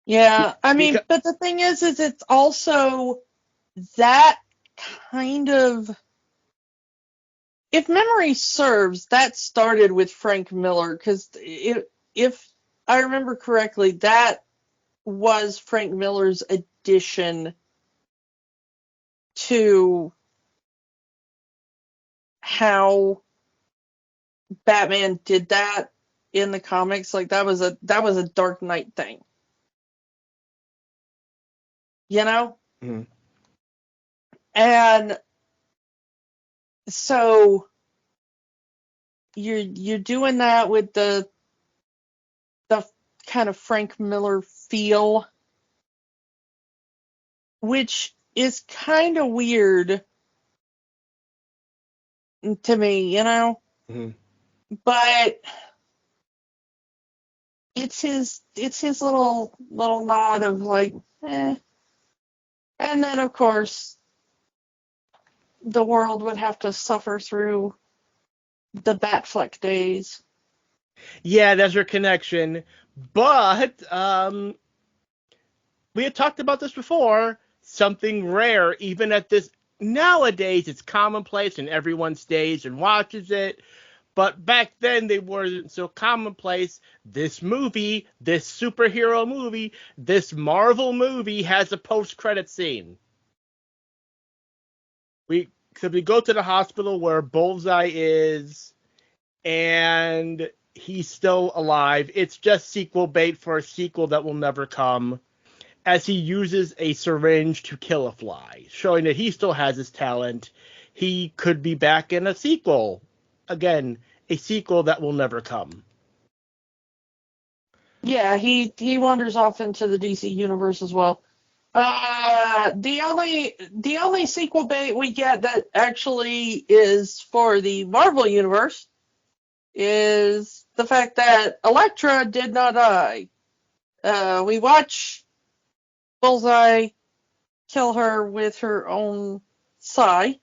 Yeah, I mean, Because, but the thing is it's also that kind of, if memory serves, that started with Frank Miller, because if I remember correctly, that was Frank Miller's addition to how Batman did that in the comics. Like that was a Dark Knight thing, you know? Mhm. And so you're doing that with the kind of Frank Miller feel, which is kind of weird to me, you know? Mhm. But it's his little nod of like, eh. And then of course the world would have to suffer through the Batfleck days. Yeah, there's your connection. But we had talked about this before. Something rare, even at this nowadays, it's commonplace and everyone stays and watches it. But back then, they weren't so commonplace. This movie, this superhero movie, this Marvel movie has a post-credit scene. We go to the hospital where Bullseye is, and he's still alive. It's just sequel bait for a sequel that will never come, as he uses a syringe to kill a fly, showing that he still has his talent. He could be back in a sequel. Again, a sequel that will never come. Yeah, he wanders off into the DC universe as well. The only sequel bait we get that actually is for the Marvel universe is the fact that Elektra did not die. We watch Bullseye kill her with her own sai.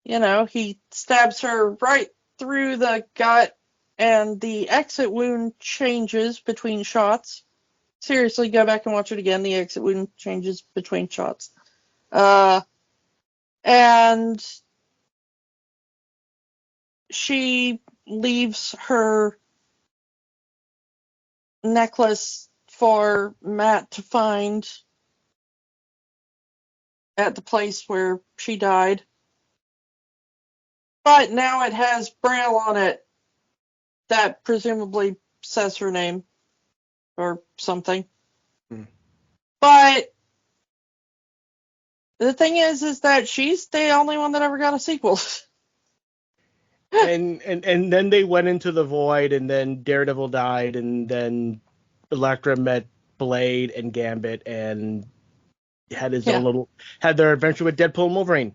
You know, he stabs her right through the gut, and the exit wound changes between shots. Seriously, go back and watch it again. The exit wound changes between shots. And she leaves her necklace for Matt to find at the place where she died. But now it has Braille on it that presumably says her name or something. Hmm. But the thing is that she's the only one that ever got a sequel. And then they went into the void, and then Daredevil died, and then Elektra met Blade and Gambit, and had his own Yeah. little had their adventure with Deadpool and Wolverine.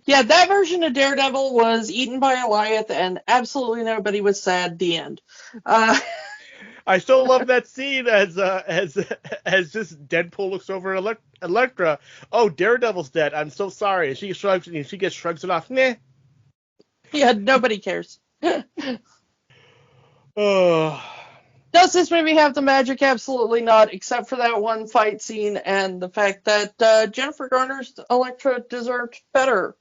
Yeah, that version of Daredevil was eaten by a Goliath, and absolutely nobody was sad. The end. Uh, I still love that scene as just Deadpool looks over at Elektra. Oh, Daredevil's dead. I'm so sorry. And she gets shrugs it off. Nah. yeah, nobody cares. Oh. Does this movie have the magic? Absolutely not, except for that one fight scene and the fact that Jennifer Garner's Elektra deserved better.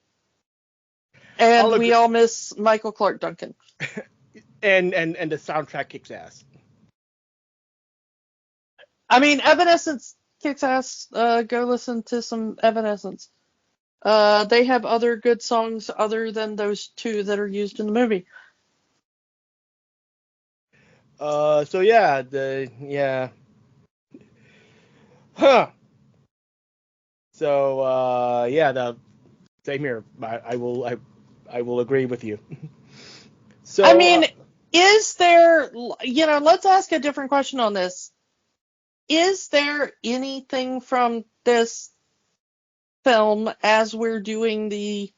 And I'll we agree. all miss Michael Clark Duncan. And the soundtrack kicks ass. I mean, Evanescence kicks ass. Go listen to some Evanescence. They have other good songs other than those two that are used in the movie. So yeah. Huh. So yeah, the same here. I will agree with you. I So mean, is there, let's ask a different question on this. is there anything from this film as we're doing the,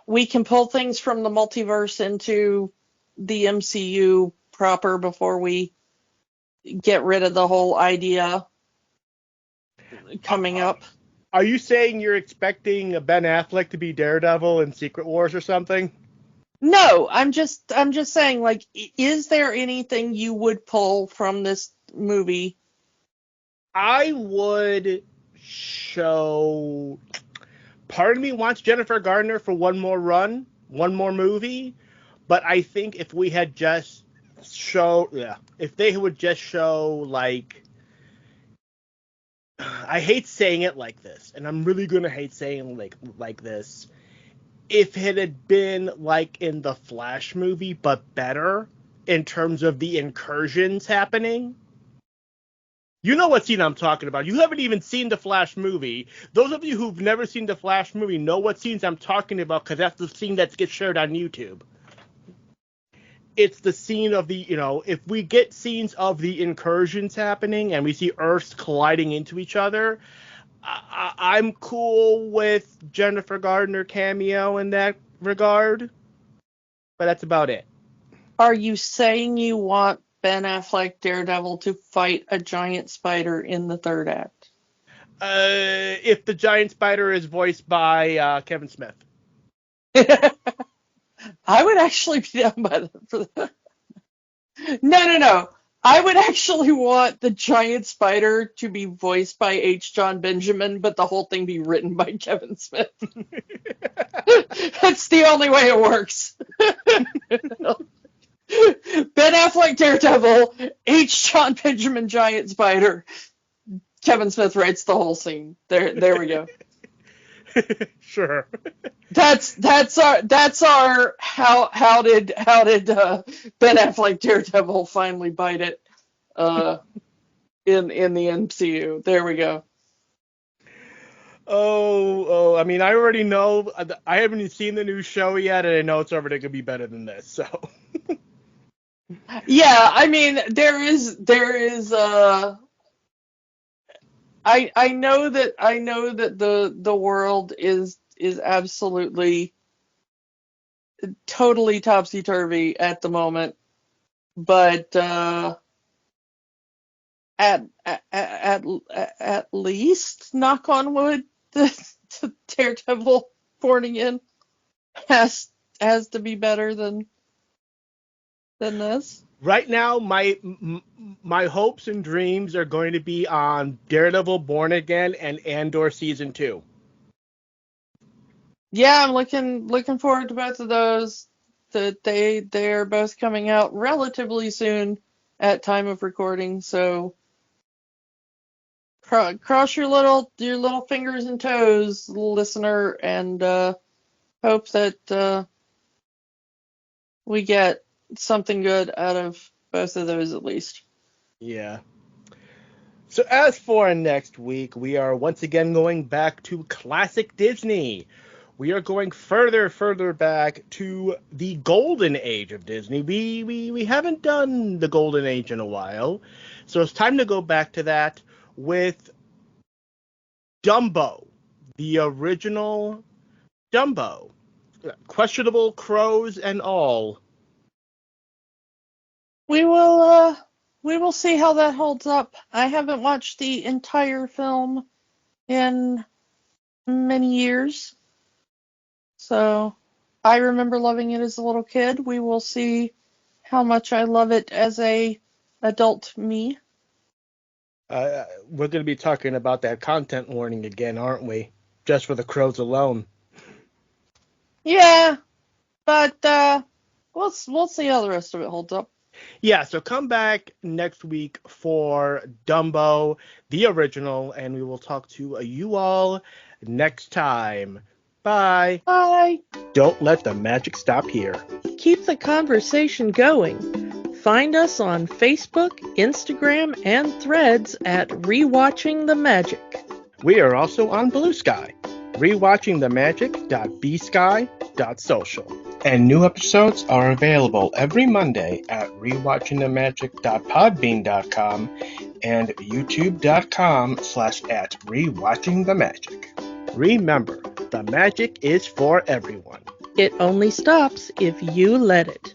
we can pull things from the multiverse into the MCU proper before we get rid of the whole idea coming up? Are you saying you're expecting Ben Affleck to be Daredevil in Secret Wars or something? No, I'm just saying, like, is there anything you would pull from this movie? I would show. Part of me wants Jennifer Garner for one more run, one more movie, but I think if we had just if they would just show, like, I hate saying it like this, and I'm really gonna hate saying like this. If it had been like in the Flash movie, but better in terms of the incursions happening. You know what scene I'm talking about. You haven't even seen the Flash movie. Those of you who've never seen the Flash movie know what scenes I'm talking about, because that's the scene that gets shared on YouTube. It's the scene of the, if we get scenes of the incursions happening and we see Earths colliding into each other, I'm cool with Jennifer Gardner cameo in that regard, but that's about it. Are you saying you want Ben Affleck Daredevil to fight a giant spider in the third act? If the giant spider is voiced by Kevin Smith. I would actually be down by that for that. No. I would actually want the giant spider to be voiced by H. John Benjamin, but the whole thing be written by Kevin Smith. That's the only way it works. Ben Affleck Daredevil, H. John Benjamin giant spider. Kevin Smith writes the whole scene. There we go. Sure. That's our how did Ben Affleck Daredevil finally bite it in the MCU. There we go. Oh, I mean, I already know. I haven't even seen the new show yet, and I know it's already gonna be better than this. So. Yeah, I mean, there is I know that the world is absolutely totally topsy-turvy at the moment, but at least, knock on wood, the Daredevil Born In has to be better than this. Right now, my hopes and dreams are going to be on Daredevil Born Again and Andor Season 2. Yeah, I'm looking forward to both of those. That they are both coming out relatively soon at time of recording, so cross your little fingers and toes, listener, and hope that we get something good out of both of those at least. Yeah. So as for next week, we are once again going back to classic Disney. We are going further back to the golden age of Disney. We haven't done the golden age in a while, so it's time to go back to that with Dumbo, the original Dumbo, questionable crows and all. We will see how that holds up. I haven't watched the entire film in many years, so I remember loving it as a little kid. We will see how much I love it as a adult me. We're going to be talking about that content warning again, aren't we? Just for the crows alone. Yeah, but we'll see how the rest of it holds up. Yeah, so come back next week for Dumbo, the original, and we will talk to you all next time. Bye. Bye. Don't let the magic stop here. Keep the conversation going. Find us on Facebook, Instagram, and Threads at Rewatching the Magic. We are also on Blue Sky, rewatchingthemagic.bsky.com. rewatchingthemagic.social. And new episodes are available every Monday at rewatchingthemagic.podbean.com and youtube.com/@rewatchingthemagic. Remember, the magic is for everyone. It only stops if you let it.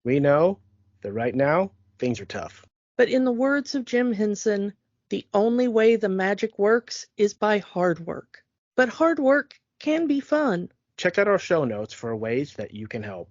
We know that right now, things are tough. But in the words of Jim Henson, the only way the magic works is by hard work. But hard work can be fun. Check out our show notes for ways that you can help.